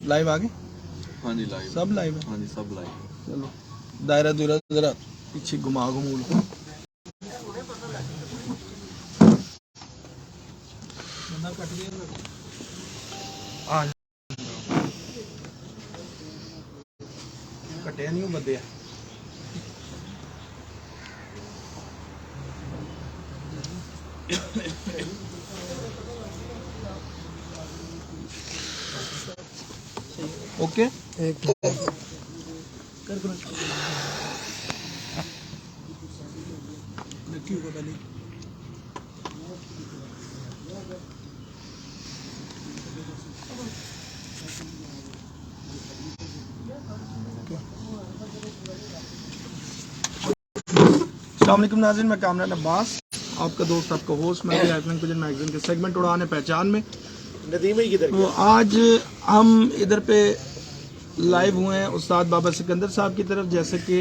Live आगे? हाँ जी live, सब लाइव है? हाँ जी सब लाइव। चलो दायरा दूरा जरा पीछे घुमा घुमू लो। कटिया नहीं बदया ओके एक पता नहीं अस्सलाम वालेकुम नाज़रीन, मैं कामरान अब्बास आपका दोस्त आपका होस्ट मैं भी मैगजीन के सेगमेंट उड़ाने पहचान में नदीम भाई किधर तो आज हम इधर पे लाइव हुए हैं उस्ताद बाबा सिकंदर साहब की तरफ। जैसे कि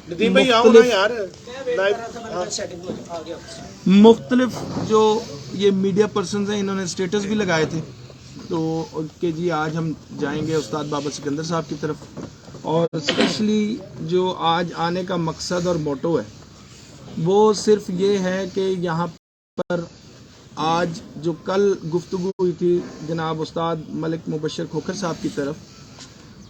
नदीम भाई आओ ना यार मुख्तलिफ जो ये मीडिया पर्सनस हैं इन्होंने स्टेटस भी लगाए थे तो कि जी आज हम जाएंगे उस्ताद बाबा सिकंदर साहब की तरफ। और स्पेशली जो आज आने का मकसद और मोटो है वो सिर्फ ये है कि यहाँ पर आज जो कल गुफ्तगू हुई थी जनाब उस्ताद मलिक मुबशर खोखर साहब की तरफ,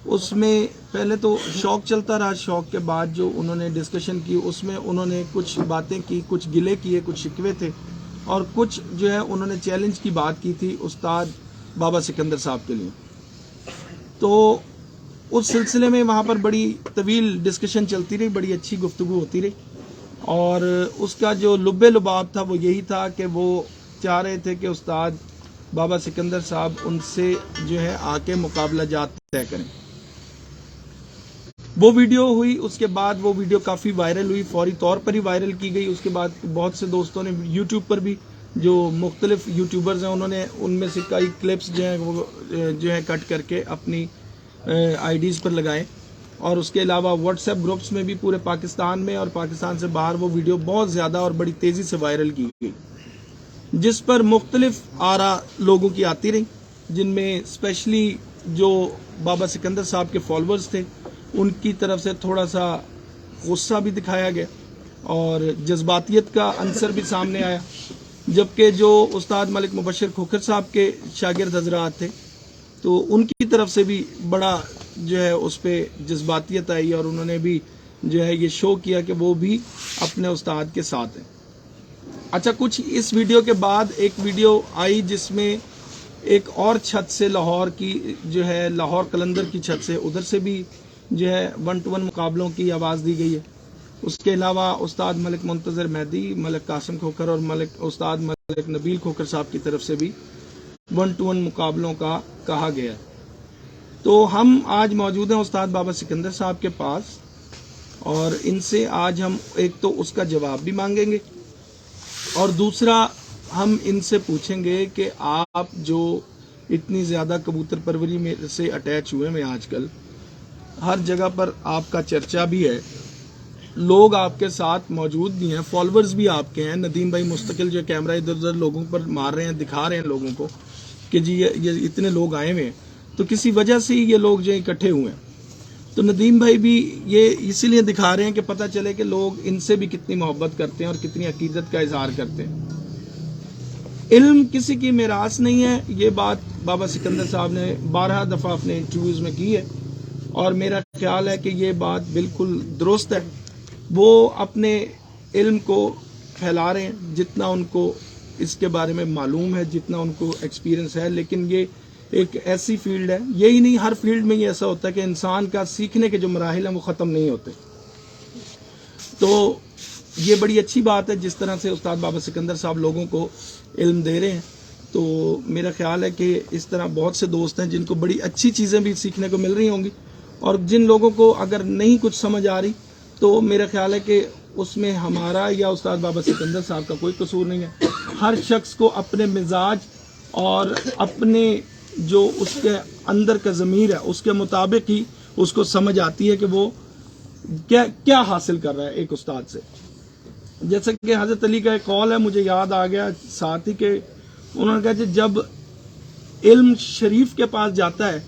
उसमें पहले तो शौक चलता रहा, शौक के बाद जो उन्होंने डिस्कशन की उसमें उन्होंने कुछ बातें की, कुछ गिले किए, कुछ शिकवे थे और कुछ जो है उन्होंने चैलेंज की बात की थी उस्ताद बाबा सिकंदर साहब के लिए। तो उस सिलसिले में वहाँ पर बड़ी तवील डिस्कशन चलती रही, बड़ी अच्छी गुफ्तगू होती रही और उसका जो लुब्बे लुबाब था वो यही था कि वो चाह रहे थे कि उस्ताद बाबा सिकंदर साहब उनसे जो है आके मुकाबला जात तय करें। वो वीडियो हुई, उसके बाद वो वीडियो काफ़ी वायरल हुई, फौरी तौर पर ही वायरल की गई। उसके बाद बहुत से दोस्तों ने यूट्यूब पर भी जो मुख्तलिफ यूट्यूबर्स हैं उन्होंने उनमें से कई क्लिप्स जो हैं वो जो है कट करके अपनी आईडीज़ पर लगाए और उसके अलावा व्हाट्सएप ग्रुप्स में भी पूरे पाकिस्तान में और पाकिस्तान से बाहर वो वीडियो बहुत ज़्यादा और बड़ी तेज़ी से वायरल की गई, जिस पर मुख्तलिफ आरा लोगों की आती रही, जिनमें स्पेशली जो बाबा सिकंदर साहब के फॉलोअर्स थे उनकी तरफ से थोड़ा सा गुस्सा भी दिखाया गया और जज्बातियत का अंसर भी सामने आया। जबकि जो उस्ताद मलिक मुबशर खोखर साहब के शागिर्द हजरात थे तो उनकी तरफ से भी बड़ा जो है उस पर जज्बातियत आई और उन्होंने भी जो है ये शो किया कि वो भी अपने उस्ताद के साथ हैं। अच्छा, कुछ इस वीडियो के बाद एक वीडियो आई जिसमें एक और छत से लाहौर की जो है लाहौर कलंदर की छत से उधर से भी जो है 1-to-1 मुकाबलों की आवाज़ दी गई है। उसके अलावा उस्ताद मलिक मुंतज़र मेहदी, मलिक कासिम खोखर और उस्ताद मलिक नबील खोखर साहब की तरफ से भी 1-to-1 मुकाबलों का कहा गया। तो हम आज मौजूद हैं उस्ताद बाबा सिकंदर साहब के पास और इनसे आज हम एक तो उसका जवाब भी मांगेंगे और दूसरा हम इनसे पूछेंगे कि आप जो इतनी ज़्यादा कबूतर परवरी में से अटैच हुए हैं आजकल, हर जगह पर आपका चर्चा भी है, लोग आपके साथ मौजूद भी हैं, फॉलोअर्स भी आपके हैं। नदीम भाई मुस्तकिल जो कैमरा इधर उधर लोगों पर मार रहे हैं, दिखा रहे हैं लोगों को कि जी ये इतने लोग आए हुए हैं, तो किसी वजह से ही ये लोग जो इकट्ठे हुए हैं। तो नदीम भाई भी ये इसीलिए दिखा रहे हैं कि पता चले कि लोग इनसे भी कितनी मोहब्बत करते हैं और कितनी अकीदत का इजहार करते हैं। इल्म किसी की मिरास नहीं है, ये बात बाबा सिकंदर साहब ने 12 दफ़ा अपने इंटरव्यूज़ में की है और मेरा ख्याल है कि ये बात बिल्कुल दुरुस्त है। वो अपने इल्म को फैला रहे हैं जितना उनको इसके बारे में मालूम है, जितना उनको एक्सपीरियंस है, लेकिन ये एक ऐसी फील्ड है, यही नहीं हर फील्ड में ये ऐसा होता है कि इंसान का सीखने के जो मराहिल हैं वो ख़त्म नहीं होते। तो ये बड़ी अच्छी बात है जिस तरह से उस्ताद बाबा सिकंदर साहब लोगों को इल्म दे रहे हैं। तो मेरा ख्याल है कि इस तरह बहुत से दोस्त हैं जिनको बड़ी अच्छी चीज़ें भी सीखने को मिल रही होंगी और जिन लोगों को अगर नहीं कुछ समझ आ रही तो मेरा ख्याल है कि उसमें हमारा या उस्ताद बाबा सिकंदर साहब का कोई कसूर नहीं है। हर शख्स को अपने मिजाज और अपने जो उसके अंदर का ज़मीर है उसके मुताबिक ही उसको समझ आती है कि वो क्या हासिल कर रहा है एक उस्ताद से। जैसे कि हज़रत अली का एक कौल है, मुझे याद आ गया साथ ही कि उन्होंने कहा कि जब علم شریف کے پاس جاتا ہے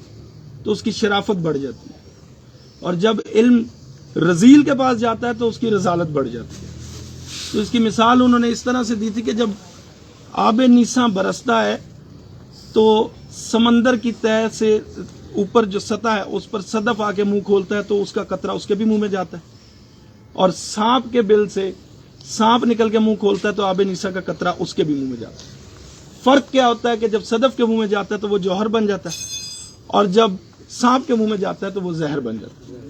تو اس کی شرافت بڑھ جاتی ہے، اور جب علم رذیل کے پاس جاتا ہے تو اس کی رذالت بڑھ جاتی ہے. تو اس کی مثال انہوں نے اس طرح سے دی تھی کہ جب آب نیساں برستا ہے تو سمندر کی تہ سے اوپر جو سطح ہے اس پر صدف آ کے منہ کھولتا ہے تو اس کا قطرہ اس کے بھی منہ میں جاتا ہے، اور سانپ کے بل سے سانپ نکل کے منہ کھولتا ہے تو آب نیسا کا قطرہ اس کے بھی منہ میں جاتا ہے. فرق کیا ہوتا ہے کہ جب صدف کے منہ میں جاتا ہے تو وہ جوہر بن جاتا ہے، اور جب سانپ کے منہ میں جاتا ہے تو وہ زہر بن جاتا ہے.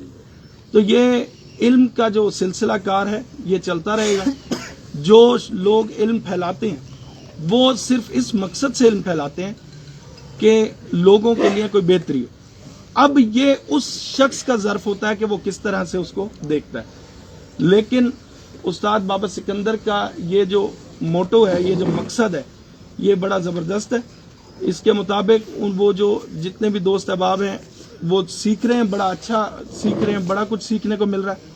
تو یہ علم کا جو سلسلہ کار ہے یہ چلتا رہے گا. جو لوگ علم پھیلاتے ہیں وہ صرف اس مقصد سے علم پھیلاتے ہیں کہ لوگوں کے لیے کوئی بہتری ہو. اب یہ اس شخص کا ظرف ہوتا ہے کہ وہ کس طرح سے اس کو دیکھتا ہے. لیکن استاد بابا سکندر کا یہ جو موٹو ہے، یہ جو مقصد ہے، یہ بڑا زبردست ہے. اس کے مطابق وہ جو جتنے بھی دوست احباب ہیں وہ سیکھ رہے ہیں، بڑا اچھا سیکھ رہے ہیں، بڑا کچھ سیکھنے کو مل رہا ہے.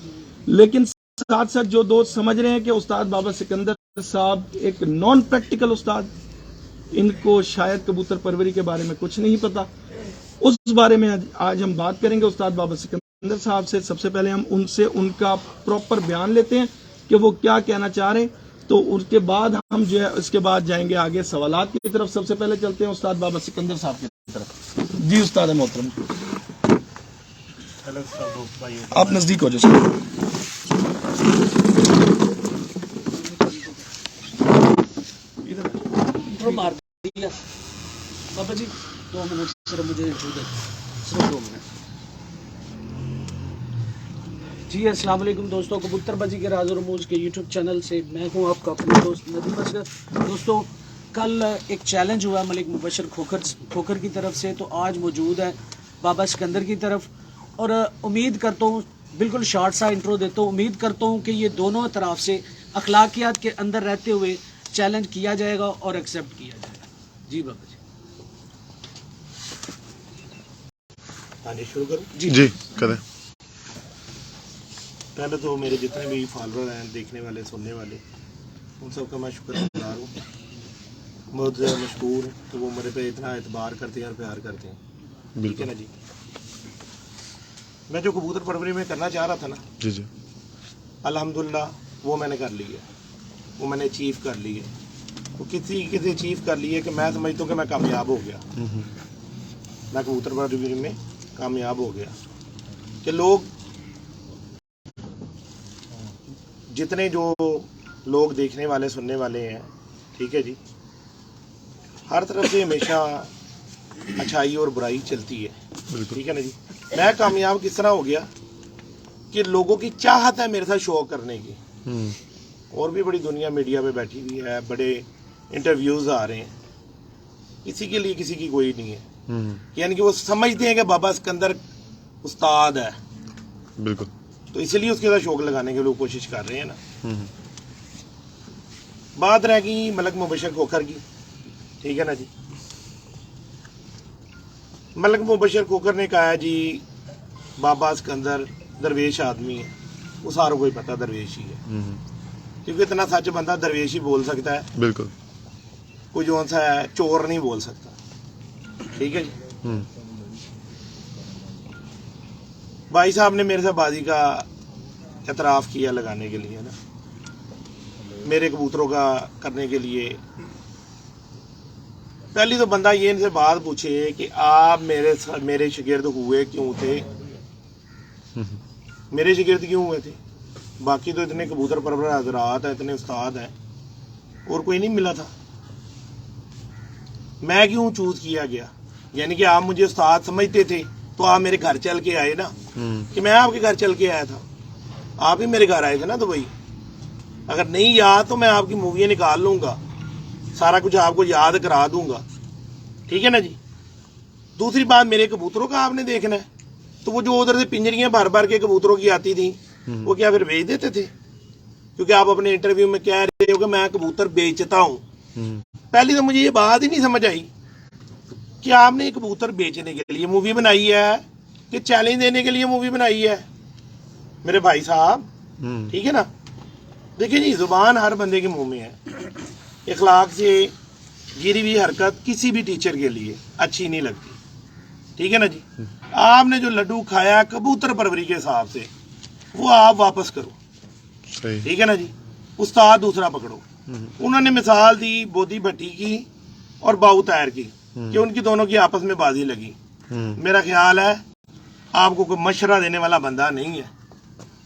لیکن ساتھ ساتھ جو دوست سمجھ رہے ہیں کہ استاد بابا سکندر صاحب ایک نان پریکٹیکل استاد، ان کو شاید کبوتر پروری کے بارے میں کچھ نہیں پتا، اس بارے میں آج ہم بات کریں گے استاد بابا سکندر صاحب سے. سب سے پہلے ہم ان سے ان کا پراپر بیان لیتے ہیں کہ وہ کیا کہنا چاہ رہے ہیں، تو اس کے بعد ہم جو ہے اس کے بعد جائیں گے آگے سوالات کی طرف. سب سے پہلے چلتے ہیں استاد بابا سکندر صاحب کی طرف. جی استاد محترم، آپ نزدیک ہو جائیں. مار دیا بابا جی 2 منٹ صرف مجھے صرف 2 منٹ. جی السلام علیکم دوستوں، کبوتر بازی کے راز و رموز کے یوٹیوب چینل سے میں ہوں آپ کا اپنا دوست ندیم اصغر. دوستوں کل ایک چیلنج ہوا ملک مبشر کھوکھر کی طرف سے، تو آج موجود ہے بابا سکندر کی طرف، اور امید کرتا ہوں بالکل شارٹ سا انٹرو دیتا ہوں. امید کرتا ہوں کہ یہ دونوں اطراف سے اخلاقیات کے اندر رہتے ہوئے چیلنج کیا جائے گا اور ایکسیپٹ کیا جائے گا. جی بابا جی. ہاں جی شروع کروں. جی کریں. پہلے تو میرے جتنے بھی فالوور ہیں، دیکھنے والے سننے والے، ان سب کا میں شکر گزار ہوں. بہت زیادہ مشکور ہوں کہ وہ میرے پہ اتنا اعتبار کرتے ہیں اور پیار کرتے ہیں. ٹھیک ہے نا جی. میں جو کبوتر پروری میں کرنا چاہ رہا تھا نا، جی جی الحمدللہ وہ میں نے کر لی ہے، وہ میں نے اچیو کر لی ہے. وہ کسی اچیو کر لی ہے کہ میں سمجھتا ہوں کہ میں کامیاب ہو گیا. میں کبوتر پروری میں کامیاب ہو گیا کہ لوگ جتنے جو لوگ دیکھنے والے سننے والے ہیں، ٹھیک ہے جی، ہر طرف سے ہمیشہ اچھائی اور برائی چلتی ہے. ٹھیک ہے نا جی. میں کامیاب کس طرح ہو گیا کہ لوگوں کی چاہت ہے میرے ساتھ شو کرنے کی. اور بھی بڑی دنیا میڈیا پہ بیٹھی ہوئی ہے، بڑے انٹرویوز آ رہے ہیں، کسی کے لیے کسی کی کوئی نہیں ہے. یعنی کہ وہ سمجھتے ہیں کہ بابا سکندر استاد ہے، بالکل، تو اسی لیے اس کے ساتھ شوق لگانے کے لوگ کوشش کر رہے ہیں نا. بات رہ گئی ملک مبشر کھوکھر کی. ٹھیک ہے نا جی. ملک مبشر کھوکھر نے کہا جی بابا سکندر درویش آدمی ہے. وہ ساروں کو ہی پتہ درویش ہی ہے، کیونکہ اتنا سچ بندہ درویش ہی بول سکتا ہے. بالکل. کوئی جو سا ہے چور نہیں بول سکتا. ٹھیک ہے جی. بھائی صاحب نے میرے سے بازی کا اعتراف کیا لگانے کے لیے نا، میرے کبوتروں کا کرنے کے لیے. پہلی تو بندہ یہ ان سے بات پوچھے کہ آپ میرے شاگرد ہوئے کیوں تھے؟ میرے شاگرد کیوں ہوئے تھے؟ باقی تو اتنے کبوتر پرور حضرات ہیں، اتنے استاد ہیں، اور کوئی نہیں ملا تھا. میں کیوں چوز کیا گیا؟ یعنی کہ آپ مجھے استاد سمجھتے تھے تو آپ میرے گھر چل کے آئے نا، کہ میں آپ کے گھر چل کے آیا تھا. آپ ہی میرے گھر آئے تھے نا دبئی. اگر نہیں یاد تو میں آپ کی موویاں نکال لوں گا، سارا کچھ آپ کو یاد کرا دوں گا. ٹھیک ہے نا جی. دوسری بات، میرے کبوتروں کا آپ نے دیکھنا ہے، تو وہ جو ادھر سے پنجریاں بھر بھر کے کبوتروں کی آتی تھیں، وہ کیا پھر بیچ دیتے تھے؟ کیونکہ آپ اپنے انٹرویو میں کہہ رہے ہو کہ میں کبوتر بیچتا ہوں. پہلی تو مجھے یہ بات ہی نہیں سمجھ آئی کہ آپ نے کبوتر بیچنے کے لیے مووی بنائی ہے کہ چیلنج دینے کے لیے مووی بنائی ہے. میرے بھائی صاحب ٹھیک ہے نا. دیکھیں جی، زبان ہر بندے کے منہ میں ہے. اخلاق سے गिरी हुई हरकत किसी भी टीचर के लिए अच्छी नहीं लगती, ठीक है ना जी। आपने जो लड्डू खाया कबूतर परवरी के हिसाब से, वो आप वापस करो, सही। ठीक है ना जी। उस्ताद दूसरा पकड़ो। उन्होंने मिसाल दी बोधी भट्टी की और बाऊ तायर की कि उनकी दोनों की आपस में बाजी लगी। मेरा ख्याल है आपको कोई मशवरा देने वाला बंदा नहीं है,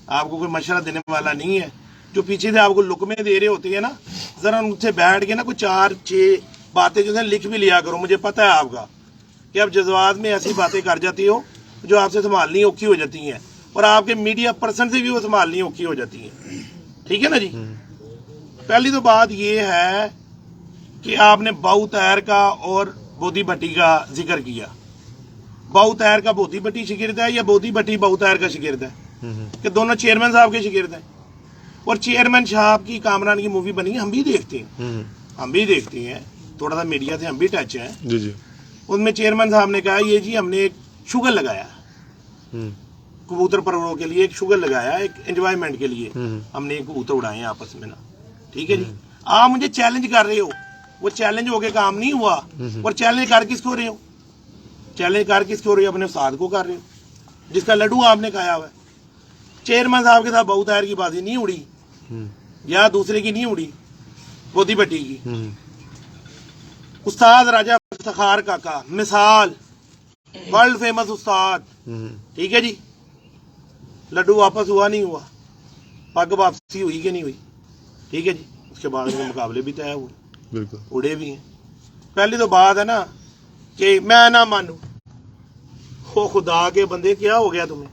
आपको कोई मशवरा देने वाला नहीं है। जो पीछे से आपको लुकमे दे रहे होते हैं ना, जरा उनसे बैठ के ना कुछ 4-6 बातें जो है लिख भी लिया करो। मुझे पता है आपका कि आप जज्बात में ऐसी बातें कर जाती हो जो आपसे संभालनी औखी हो जाती हैं, और आपके मीडिया पर्सन से भी वो संभालनी औखी हो जाती हैं, ठीक है ना जी। पहली तो बात ये है कि आपने बाऊ तायर का और बोधी भट्टी का जिक्र किया। बाऊ तायर का बोधी भट्टी शिगिर्द है या बोधी भट्टी बाऊ तायर का शिगिर्द है? कि दोनों चेयरमैन साहब के शिगिर्द हैं। और चेयरमैन साहब की कामरान की मूवी बनी है, हम भी देखते हैं, हम भी देखते हैं, थोड़ा सा मीडिया से हम भी टच हैं जी जी। उसमें चेयरमैन साहब ने कहा ये जी हमने एक शुगर लगाया कबूतर परवरों के लिए, एक शुगर लगाया एक एंजॉयमेंट के लिए, हमने एक कबूतर उड़ाए हैं आपस में ना, ठीक है जी। आप मुझे चैलेंज कर रहे हो, वो चैलेंज होके काम नहीं हुआ। और चैलेंज कर किसको रहे हो? चैलेंज कर किसको रहे हो? अपने उस्ताद को कर रहे हो जिसका लड्डू आपने खाया हुआ है। चेयरमैन साहब के साथ बाऊ तायर की बाजी नहीं उड़ी या दूसरे की नहीं उड़ी, बोधी भट्टी की। उस्ताद राजा इफ्तिखार काका मिसाल, वर्ल्ड फेमस उस्ताद, ठीक है जी। लड्डू वापस हुआ नहीं हुआ, पग वापसी हुई कि नहीं हुई, ठीक है जी। उसके बाद उनके मुकाबले भी तय हुए, बिल्कुल उड़े भी हैं। पहली तो बात है ना कि मैं ना मानू, हो खुदा के बंदे क्या हो गया तुम्हें?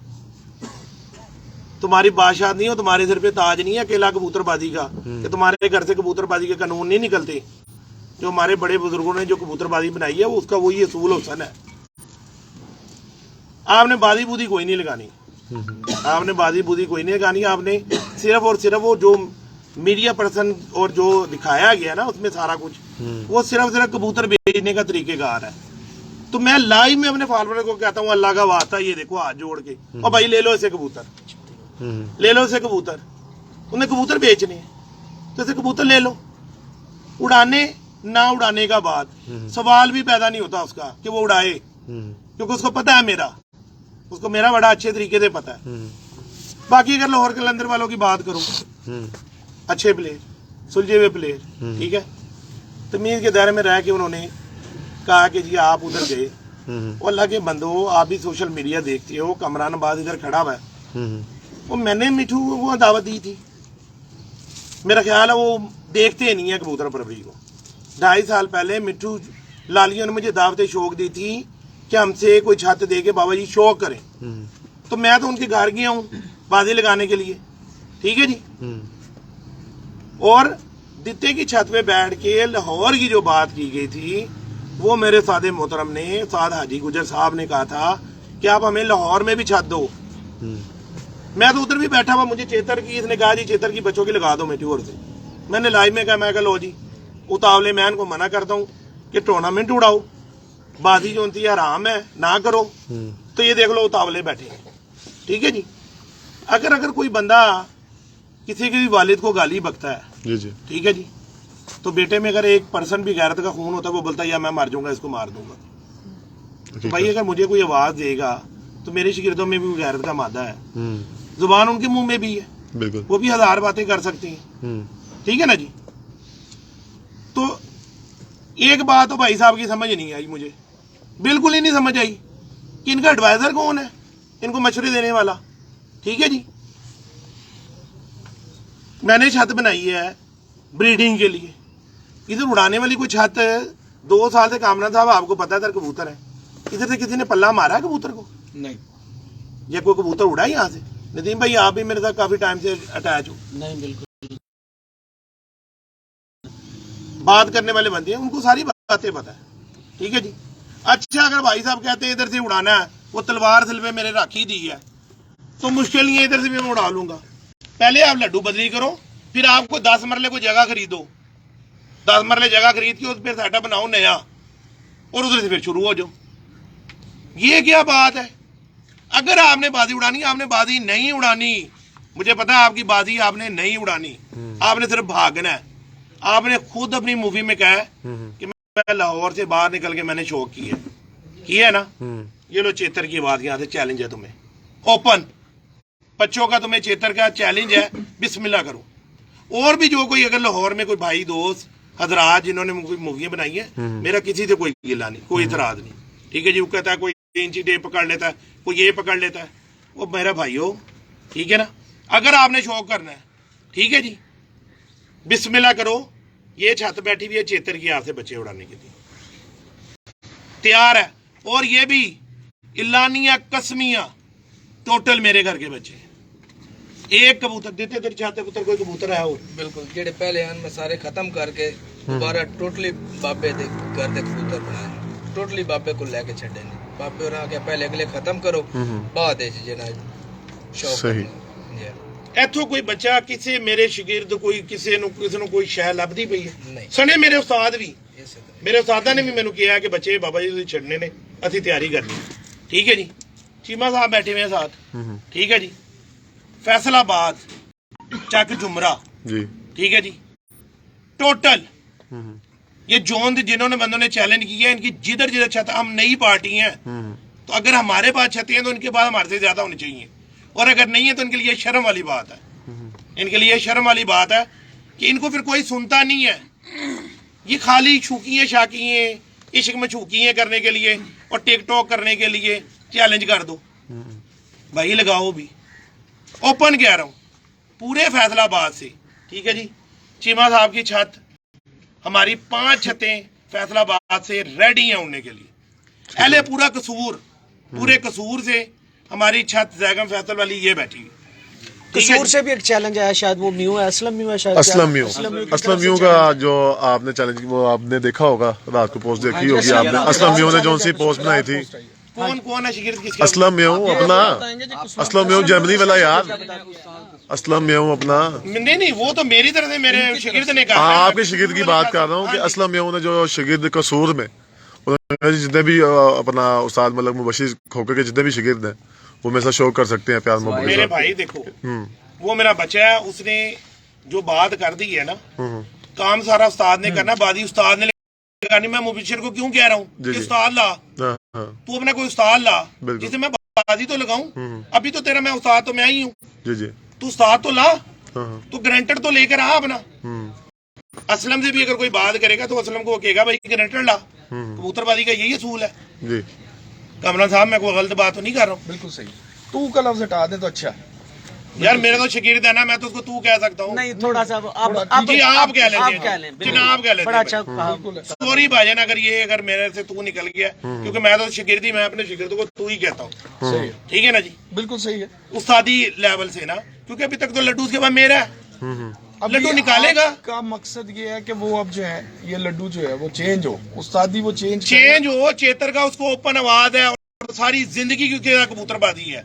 तुम्हारी बादशाह नहीं हो, तुम्हारे सिर पे ताज नहीं है अकेला कबूतरबाजी का कि तुम्हारे घर से कबूतरबाजी के कानून नहीं निकलते। जो हमारे बड़े बुजुर्गों ने जो कबूतरबाजी बनाई है वो उसका वही असूल हुसन है। आपने बाजी बूदी कोई नहीं लगानी, आपने बाजी बूदी कोई नहीं लगानी। आपने सिर्फ और सिर्फ वो जो मीडिया पर्सन और जो दिखाया गया ना उसमें सारा कुछ वो सिर्फ कबूतर बेचने का तरीकेकार है। तो मैं लाइव में अपने फॉलोअर को कहता हूँ अल्लाह का वास्ता ये देखो हाथ जोड़ के, और भाई ले लो इसे कबूतर, ले लो इसे कबूतर। उन्हें कबूतर बेचने हैं तो इसे कबूतर ले लो। उड़ाने ना उड़ाने का बाद सवाल भी पैदा नहीं होता उसका कि वो उड़ाए, क्योंकि उसको पता है मेरा, उसको मेरा बड़ा अच्छे तरीके से पता है। बाकी अगर लाहौर कलंदर वालों की बात करूं, अच्छे प्लेयर, सुलझे हुए प्लेयर, ठीक है, तमीज के दायरे में रह के उन्होंने कहा कि जी आप उधर गए, और अल्लाह के बंदो आप भी सोशल मीडिया देखते हो, कमरान आबाद इधर खड़ा हुआ है, वो मैंने मिठू को दावत दी थी। मेरा ख्याल है वो देखते नहीं है कबूतर परवरी को। 2.5 साल पहले मिठू लालियों ने मुझे दावत शौक दी थी कि हमसे कोई छत दे के बाबा जी शौक करें, तो मैं तो उनके घर गया हूँ बाजी लगाने के लिए, ठीक है जी। और दित्ते की छत पे बैठ के लाहौर की जो बात की गई थी वो मेरे सादे मोहतरम ने, साद हाजी गुजर साहब ने कहा था कि आप हमें लाहौर में भी छत दो। मैं तो उधर भी बैठा हुआ, मुझे चेतर की, इसने कहा जी चेतर की बच्चों की लगा दो मेट्योर से। मैंने लाइव में कहा, मैं कहा लो जी उतावले मैं इनको मना करता हूँ कि टूर्नामेंट उड़ाओ, बाजी जो होती है हराम है, ना करो। तो ये देख लो उतावले बैठे हैं, ठीक है जी। अगर कोई बंदा किसी के भी वालिद को गाली बकता है जी जी, ठीक है जी, तो बेटे में अगर एक पर्सन भी गैरत का खून होता है वो बोलता है या मैं मर जाऊंगा, इसको मार दूंगा। तो भाई अगर मुझे कोई आवाज देगा तो मेरे शिगिर्दों में भी गैरत का मादा है, जुबान उनके मुंह में भी है, बिल्कुल वो भी 1000 बातें कर सकती हैं, ठीक है ना जी। तो एक बात तो भाई साहब की समझ नहीं आई, मुझे बिल्कुल ही नहीं समझ आई कि इनका एडवाइजर कौन है इनको मशवरे देने वाला, ठीक है जी। मैंने छत बनाई है ब्रीडिंग के लिए, इधर उड़ाने वाली कोई छत 2 साल से कामरान साहब आपको पता है इधर कबूतर है, इधर से किसी ने पल्ला मारा है कबूतर को? नहीं। ये कोई कबूतर उड़ा है यहाँ से? नदीम भाई आप भी मेरे साथ काफी टाइम से अटैच हो। नहीं बिल्कुल। बात करने वाले बंदे हैं, उनको सारी बातें पता है, ठीक है जी। अच्छा अगर भाई साहब कहते हैं इधर से उड़ाना है, वो तलवार सिल पे मेरे राखी दी है, तो मुश्किल नहीं है, इधर से भी मैं उड़ा लूंगा। पहले आप लड्डू बदली करो, फिर आपको 10 मरले को जगह खरीदो, 10 मरले जगह खरीद के उस पर सेटअप बनाओ नया, और उधर से फिर शुरू हो जाओ। ये क्या बात है? अगर आपने बाजी उड़ानी, आपने बाजी नहीं उड़ानी, मुझे पता है आपकी बाजी आपने नहीं उड़ानी, आपने सिर्फ भागना है। आपने खुद अपनी मूवी में कहा है कि मैं लाहौर से बाहर निकल के मैंने शो किया है ना, ये लो चेतर की बात, यहाँ से चैलेंज है तुम्हें ओपन, बच्चों का तुम्हें चेतर का चैलेंज है, बिस्मिल्लाह करो। और भी जो कोई अगर लाहौर में कोई भाई दोस्त हजरात जिन्होंने कोई मूवियां बनाई है, मेरा किसी से कोई गिला नहीं, कोई इतराज नहीं, ठीक है जी। वो कहता है कोई इंची टेप पकड़ लेता है, कोई ये पकड़ लेता है, वो मेरा भाई हो, ठीक है ना। अगर आपने शौक करना है, ठीक है जी, बिस्मिल्लाह करो। ये छत बैठी हुई है चेतर की आपसे बच्चे उड़ाने के लिए तैयार है, और ये भी इलानिया कसमिया टोटल मेरे घर के बच्चे। एक कबूतर देते तेरे चाहते पुत्र कोई कबूतर है और बिल्कुल जेडे पहले हैं मैं सारे खत्म करके दोबारा टोटली बाबे दे घर दे कबूतर बनाए, टोटली बाबे को लेके छड़े नहीं। बाबे और आके पहले अगले खत्म करो बाद है जेना शौक सही। इथों कोई बच्चा किसी मेरे शागिर्द कोई किसी ਨੂੰ ਕੋਈ ਸ਼ੈ ਲੱਭਦੀ ਪਈ ਹੈ ਨਹੀਂ। ਸਣੇ ਮੇਰੇ ਉਸਤਾਦ ਵੀ, ਇਸੇ ਤਰ੍ਹਾਂ ਮੇਰੇ ਉਸਤਾਦਾਂ ਨੇ ਵੀ ਮੈਨੂੰ ਕਿਹਾ ਕਿ ਬੱਚੇ ਬਾਬਾ ਜੀ ਤੁਸੀਂ ਛੱਡਨੇ ਨੇ, ਅਸੀਂ ਤਿਆਰੀ ਕਰਨੀ ਹੈ, ਠੀਕ ਹੈ ਜੀ। ਚੀਮਾ ਸਾਹਿਬ बैठे हुए हैं साथ, ठीक है जी। फैसलाबाद चक जुमरा जी, ठीक है जी, टोटल ये जोन जिन्होंने बंदों ने चैलेंज किया, इनकी जिधर जिधर छत, हम नई पार्टी हैं तो अगर हमारे पास छतें हैं तो इनके पास हमारे से ज्यादा होनी चाहिए, और अगर नहीं है तो इनके लिए शर्म वाली बात है, इनके लिए शर्म वाली बात है कि इनको फिर कोई सुनता नहीं है। ये खाली छूकियाँ शाकियाँ इश्क में छूकियाँ करने के लिए और टिकटॉक करने के लिए चैलेंज कर दो भाई, लगाओ भी। ओपन कह रहा हूँ पूरे फैसलाबाद से, ठीक है जी। चीमा साहब की छत, हमारी 5 छतें फैसलाबाद से रेडी हैं उड़ने के लिए। पहले पूरा कसूर, पूरे कसूर से हमारी छत जैगम फैसल वाली ये बैठी हुई। कसूर से भी एक चैलेंज आया, शायद वो म्यू है, असलम म्यू है शायद, असलम म्यू का जो आपने चैलेंज वो आपने देखा होगा, रात को पोस्ट देखी होगी आपने। असलम म्यू ने जो सी पोस्ट बनाई थी, कौन है शिगिर्द किसका? असलम म्यू अपना, असलम म्यू जर्मनी वाला यार, असलम म्यू अपना। नहीं वो तो मेरी तरफ से मेरे शिगिर्द ने कहा। हाँ, आपके शिगिर्द की बात कर रहा हूँ कि असलम म्यू ने जो शिगिर्द कसूर में उन्होंने जितने भी अपना उस्ताद मतलब मुबशिर खोकर के जितने भी शिगिर्द हैं वो मेरे साथ शो कर सकते हैं प्यार मोहब्बत। मेरे भाई देखो, वो मेरा बच्चा है, उसने जो बात कर दी है ना, काम सारा उस्ताद ने करना, बादी उस्ताद ने करनी। मैं मुबशिर को क्यों कह रहा हूँ कि उस्ताद ला, तू अपना कोई उस्ताद ला जिसे मैं बाजी तो लगाऊं। अभी तो तेरा मैं उस्ताद तो मैं ही हूँ, तू उस्ताद तो ला, तू ग्रांटेड तो लेकर आ अपना। असलम से भी अगर कोई बात करेगा तो असलम को कहेगा भाई ग्रांटेड ला, कबूतरबाजी का यही असूल है जी। कमरान साहब मैं कोई गलत बात तो नहीं कर रहा हूँ। बिल्कुल सही। तू का लफ्ज हटा दे तो अच्छा। यार मेरा तो शकीर है ना, मैं तो उसको तू कह सकता हूँ। नहीं थोड़ा सा जी आप कह लें, जनाब कह बड़ा अच्छा लेते। सॉरी भाईजान अगर मेरे से तू निकल गया, क्योंकि मैं तो शकीर्दी, मैं अपने शकीर्द को तू ही कहता हूँ, सही है, ठीक है ना जी। बिल्कुल सही है उस्तादी लेवल से ना, क्योंकि अभी तक तो लड्डू उसके बाद मेरा है, अब लड्डू निकालेगा का मकसद ये है कि वो अब जो है ये लड्डू जो है वो चेंज हो, उस्तादी वो चेंज हो। चेतर का उसको ओपन आवाज है और सारी जिंदगी की कबूतरबाजी है।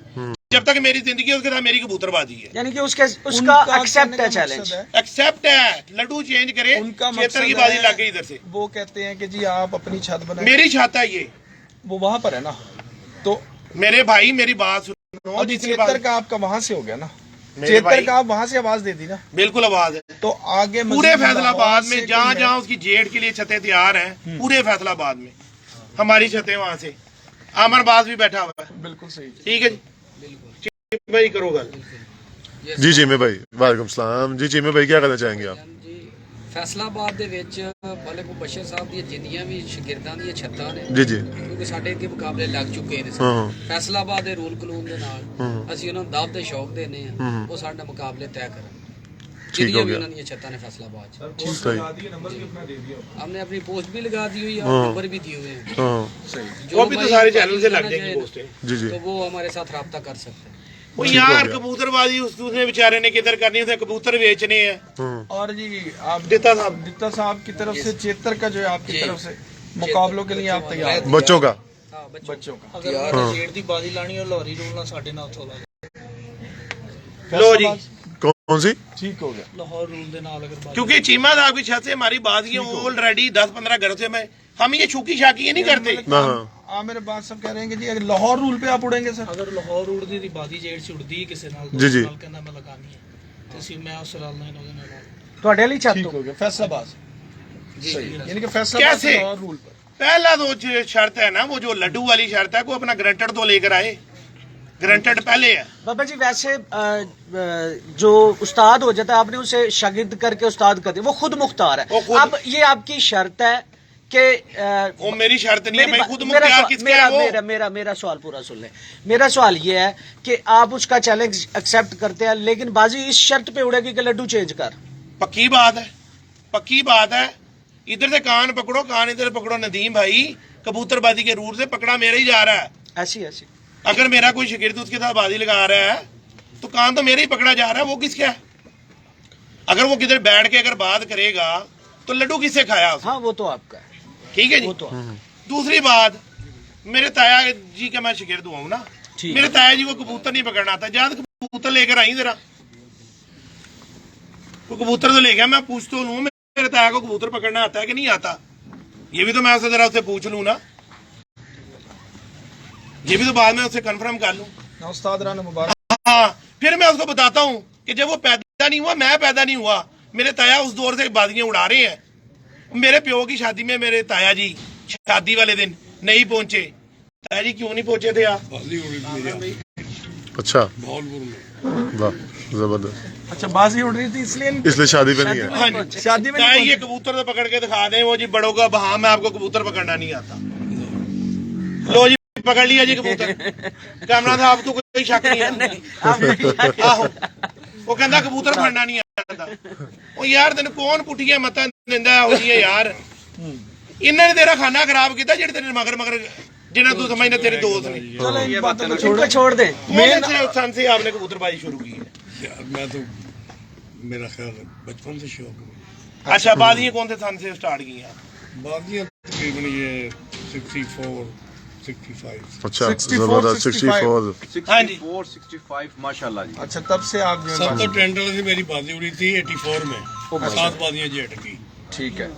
जब तक मेरी जिंदगी है उसके साथ मेरी कबूतरबाजी है, यानी कि उसका एक्सेप्ट है, चैलेंज एक्सेप्ट है। लड्डू चेंज करे, चेतर की बाजी लग गई इधर से। वो कहते हैं कि जी आप अपनी छत बनाए, मेरी छत है ये, वो वहां पर है ना, तो मेरे भाई मेरी बात सुनो। अभी चेतर का आपका वहां से हो गया ना, चेतर का आप वहां से आवाज दे दी ना, बिल्कुल आवाज है। तो आगे पूरे फैसलाबाद में जहाँ जहाँ उसकी जेड के लिए छतें तैयार हैं, पूरे फैसलाबाद में हमारी छतें, वहां से अमरबाज भी बैठा हुआ है। बिल्कुल सही, ठीक है जी, भाई करो गल। जी चीमे भाई वालेकुम सलाम जी। चीमे भाई क्या कहना चाहेंगे आप? जी फैसलाबाद ਦੇ ਵਿੱਚ ਮਲਿਕ ਮੁਬਸ਼ਰ ਸਾਹਿਬ ਦੀਆਂ ਜਿੰਨੀਆਂ ਵੀ ਸ਼ਾਗਿਰਦਾਂ ਦੀਆਂ ਛੱਤਾਂ ਨੇ ਜੀ ਜੀ, ਕਿਉਂਕਿ ਸਾਡੇ ਅੱਗੇ ਮੁਕਾਬਲੇ ਲੱਗ ਚੁੱਕੇ ਨੇ। ਫੈਸਲਾਬਾਦ ਦੇ ਰੂਲ ਕਾਨੂੰਨ ਦੇ ਨਾਲ ਅਸੀਂ ਉਹਨਾਂ ਨੂੰ ਦਾਅਵਤ ਦੇ ਸ਼ੌਕ ਦੇਨੇ ਆ, ਉਹ ਸਾਡੇ ਮੁਕਾਬਲੇ ਤੈਅ ਕਰਨ। ठीक हो गया, उन्होंने ये छत्ता ने फैसलाबाद सही। हमने अपनी पोस्ट भी लगा दी हुई है और नंबर भी दिए हुए हैं, वो भी तो सारे चैनल से लग जाएगी पोस्टें जी जी। तो वो हमारे साथ रब्ता कर सकते हैं। वो यार कबूतरबाजी उसने बेचारे ने किधर करनी है, कबूतर बेचने हैं। और जी आप दित्ता साहब की तरफ से चेतर का जो है आपकी तरफ से मुकाबलों के लिए आप तैयार हैं? बच्चों का हाँ बच्चों का अगर जेड़ दी बाजी लानी और लाहौरी रूल ना साडे नाल थोड़ा लो जी, कौन सी? ठीक हो गया लाहौर रूल दे नाल अगर बाजी क्योंकि चीमा साहब की छत से हमारी बाजियां ऑलरेडी 10-15 घरों से मैं हम ये छुकी शाकी नहीं करते। मेरे बात सब कह रहे हैं कि जी अगर लाहौर रूल पे आप उड़ेंगे सर, अगर लाहौर रूल दी बाजी जेड़ से उड़दी है किसी नाल जी, जी। नाल कहंदा मैं लगानी है ते सी मैं उस नाल नहीं ओदे नाल ਤੁਹਾਡੇ ਲਈ ਛੱਤ ठीक हो गया। फैसलाबाद यानी कि फैसला कैसे? लाहौर रूल पर। पहला तो जो शर्त है ना, वो जो लड्डू वाली शर्त है, को अपना ग्रंटेड तो लेकर आए, ग्रंटेड पहले है। बाबा जी वैसे जो उस्ताद हो जाता है आपने उसे शागिर्द करके उस्ताद कर दिया, वो खुद मुख्तार है। वो खुद- अब ये आपकी शर्त है कि वो मेरी शर्त नहीं है मेरी भाई, बा- खुद मेरा मुख्तार सवाल- किसके मेरा है वो? मेरा मेरा मेरा सवाल पूरा सुन ले। मेरा सवाल ये है कि आप उसका चैलेंज एक्सेप्ट करते हैं, लेकिन बाजी इस शर्त पे उड़ेगी कि लड्डू चेंज कर। पक्की बात है, पक्की बात है। इधर से कान पकड़ो, कान इधर पकड़ो। नदीम भाई कबूतरबाजी के रूल से पकड़ा मेरा ही जा रहा है। ऐसी ऐसी अगर मेरा कोई शागिर्द उसके साथ बाजी लगा रहा है तो कान तो मेरा ही पकड़ा जा रहा है, वो किसका है? अगर वो किधर बैठ के अगर बात करेगा तो लड्डू किससे खाया उसने? हाँ वो तो आपका है, ठीक है जी। वो तो आप- दूसरी बात, मेरे ताया जी का मैं शागिर्द हुआ हूं ना, ठीक मेरे ताया जी को कबूतर नहीं पकड़ना आता। जब कबूतर लेकर आई जरा, वो कबूतर तो ले गया, मैं पूछ तो लूं मेरे ताया को कबूतर पकड़ना आता है कि नहीं आता, ये भी तो मैं उससे जरा उससे पूछ लूं ना, ये भी तो बाद में उससे कंफर्म कर लूं। ना उस्ताद राना मुबारक। हाँ, फिर मैं उसको बताता हूँ कि जब वो पैदा नहीं हुआ, मैं पैदा नहीं हुआ, मेरे ताया उस दौर से बाजियां उड़ा रहे हैं। मेरे प्यो की शादी में मेरे ताया जी शादी वाले दिन नहीं पहुंचे। ताया जी क्यों नहीं पहुंचे थे आप? अच्छा, वाह जबरदस्त। अच्छा, बाजी उड़ रही थी इसलिए शादी पे नहीं है। हाँ जी, शादी में ताया नहीं ये कबूतर तो पकड़ के दिखा दें, वो जी बड़ों का बहा, मैं आपको कबूतर पकड़ना नहीं आता। लो जी पकड़ लिया जी कबूतर। कैमरा था, अब तो कोई शक नहीं है। आहो, वो कहता कबूतर फड़ना नहीं आता। ਉਹ ਯਾਰ ਤੈਨੂੰ ਕੌਣ ਪੁੱਠੀਆਂ ਮਤਾਂ ਦਿੰਦਾ ਹੋ ਜੀ ਯਾਰ? ਇਹਨਾਂ ਨੇ ਤੇਰਾ ਖਾਣਾ ਖਰਾਬ ਕੀਤਾ ਜਿਹੜੇ ਤੇਰੇ ਮਗਰ ਮਗਰ ਜਿਨ੍ਹਾਂ ਤੂੰ ਸਮਝਦਾ ਤੇਰੇ ਦੋਸਤ ਨੇ। चलो इन बातों को इनको छोड़ दे। मेन सन से आपने कबूतरबाजी शुरू की है? यार मैं तो मेरा ख्याल है बचपन से शौक है। अच्छा, बाजियां कौन से सन से स्टार्ट की हैं? बाजियाँ तकरीबन ये 64 65। अच्छा 64, जबरदस्त 64। हाँ जी। 65 माशाल्लाह जी। अच्छा, तब से आप जो सब तो ट्रेंड से मेरी बाजी उड़ी थी 84 में, 7 बाजियाँ जेट की, ठीक है,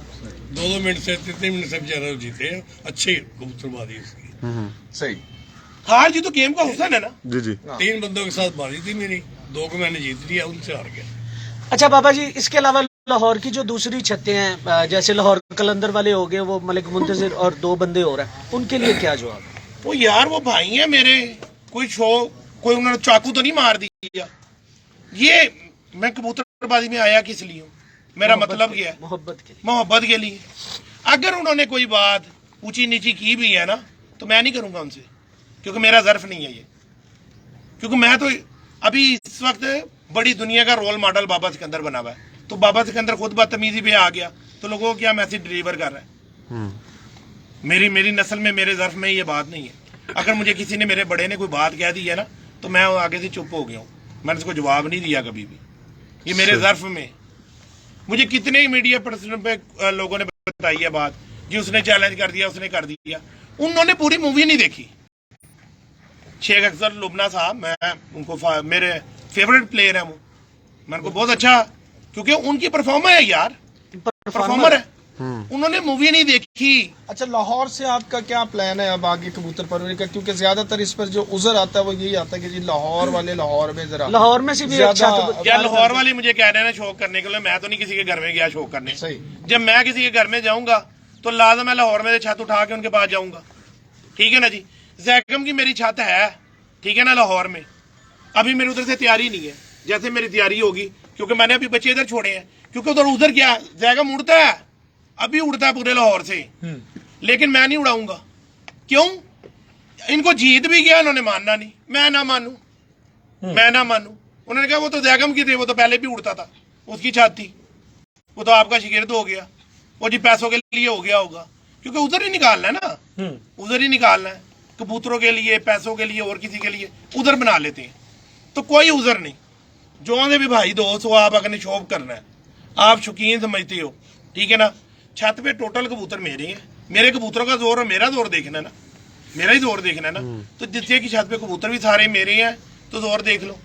2 मिनट से 3 मिनट से बेचारा जीते हैं। अच्छी कबूतरबाजी उसकी, सही। हार जी तो गेम का हुस्न है ना। जी जी 3 बंदों के साथ बाजी थी मेरी, 2 को मैंने जीत लिया, उनसे हार गया। अच्छा बाबा जी, इसके अलावा लाहौर की जो दूसरी छतें हैं, जैसे लाहौर कलंदर वाले हो गए, वो मलिक मुंतजिर और 2 बंदे हो रहे हैं, उनके लिए क्या जवाब है? वो यार वो भाई है मेरे, कोई कोई उन्होंने चाकू तो नहीं मार दिया। ये मैं कबूतरबाजी में आया किस लिए हूँ? मेरा मतलब क्या है? मोहब्बत के लिए। मोहब्बत के लिए। अगर उन्होंने कोई बात ऊंची नीची की भी है ना, तो मैं नहीं करूंगा उनसे, क्योंकि मेरा ज़र्फ नहीं है ये। क्योंकि मैं तो अभी इस वक्त बड़ी दुनिया का रोल मॉडल बाबा सिकंदर बना हुआ है, तो बाबा सिकंदर खुद बदतमीजी पे आ गया तो लोगों को क्या मैसेज डिलीवर कर रहा है? मेरी नस्ल में, मेरे ज़र्फ में ये बात नहीं है। अगर मुझे किसी ने, मेरे बड़े ने कोई बात कह दी है ना, तो मैं आगे से चुप हो गया हूँ, मैंने इसको जवाब नहीं दिया कभी भी। ये मेरे ज़र्फ में, मुझे कितने ही मीडिया पर्सन पे लोगों ने बताई है बात जी, उसने चैलेंज कर दिया, उसने कर दिया। उन्होंने पूरी मूवी नहीं देखी। शेख अख्तर लुबना साहब, मैं उनको मेरे फेवरेट प्लेयर है वो, मैं उनको बहुत अच्छा, क्योंकि उनकी परफॉर्मर है यार, परफॉर्मर है। उन्होंने मूवी नहीं देखी। अच्छा, लाहौर से आपका क्या प्लान है अब आगे कबूतर परवरी का? क्योंकि ज्यादातर इस पर जो उजर आता है वो यही आता है कि जी लाहौर वाले लाहौर में जरा लाहौर में से भी एक ज्यादा- छत- यार लाहौर वाले मुझे कह रहे हैं ना शौक करने के लिए, मैं तो नहीं किसी के घर में गया शौक करने। सही। जब मैं किसी के घर में जाऊंगा तो लाजम मैं लाहौर में से छत उठा के उनके पास जाऊंगा, ठीक है ना जी। जैकम की मेरी छत है, ठीक है ना, लाहौर में। अभी मेरी उधर से तैयारी नहीं है, जैसे मेरी तैयारी होगी, क्योंकि मैंने अभी बच्चे इधर छोड़े हैं, क्योंकि उधर क्या जैकम उड़ता है, अभी उड़ता है पूरे लाहौर से, लेकिन मैं नहीं उड़ाऊंगा। क्यों? इनको जीत भी गया, उन्होंने मानना नहीं, मैं ना मानू, मैं ना मानू। उन्होंने कहा वो तो जैगम की थे, वो तो पहले भी उड़ता था, उसकी छत थी, वो तो आपका शागिर्द हो गया, वो जी पैसों के लिए हो गया होगा, क्योंकि उधर ही निकालना है ना, उधर ही निकालना है, कबूतरों के लिए, पैसों के लिए और किसी के लिए उधर बना लेते हैं। तो कोई उधर नहीं, जो ने भी भाई दोस्त हो, आप अगर शौक करना है, आप शौकीन समझते हो, ठीक है ना। छत पे टोटल कबूतर मेरे हैं, मेरे कबूतरों का जोर और मेरा जोर देखना है ना, मेरा ही जोर देखना है ना। तो जितने की छत पे कबूतर भी सारे मेरे हैं, तो जोर देख लो।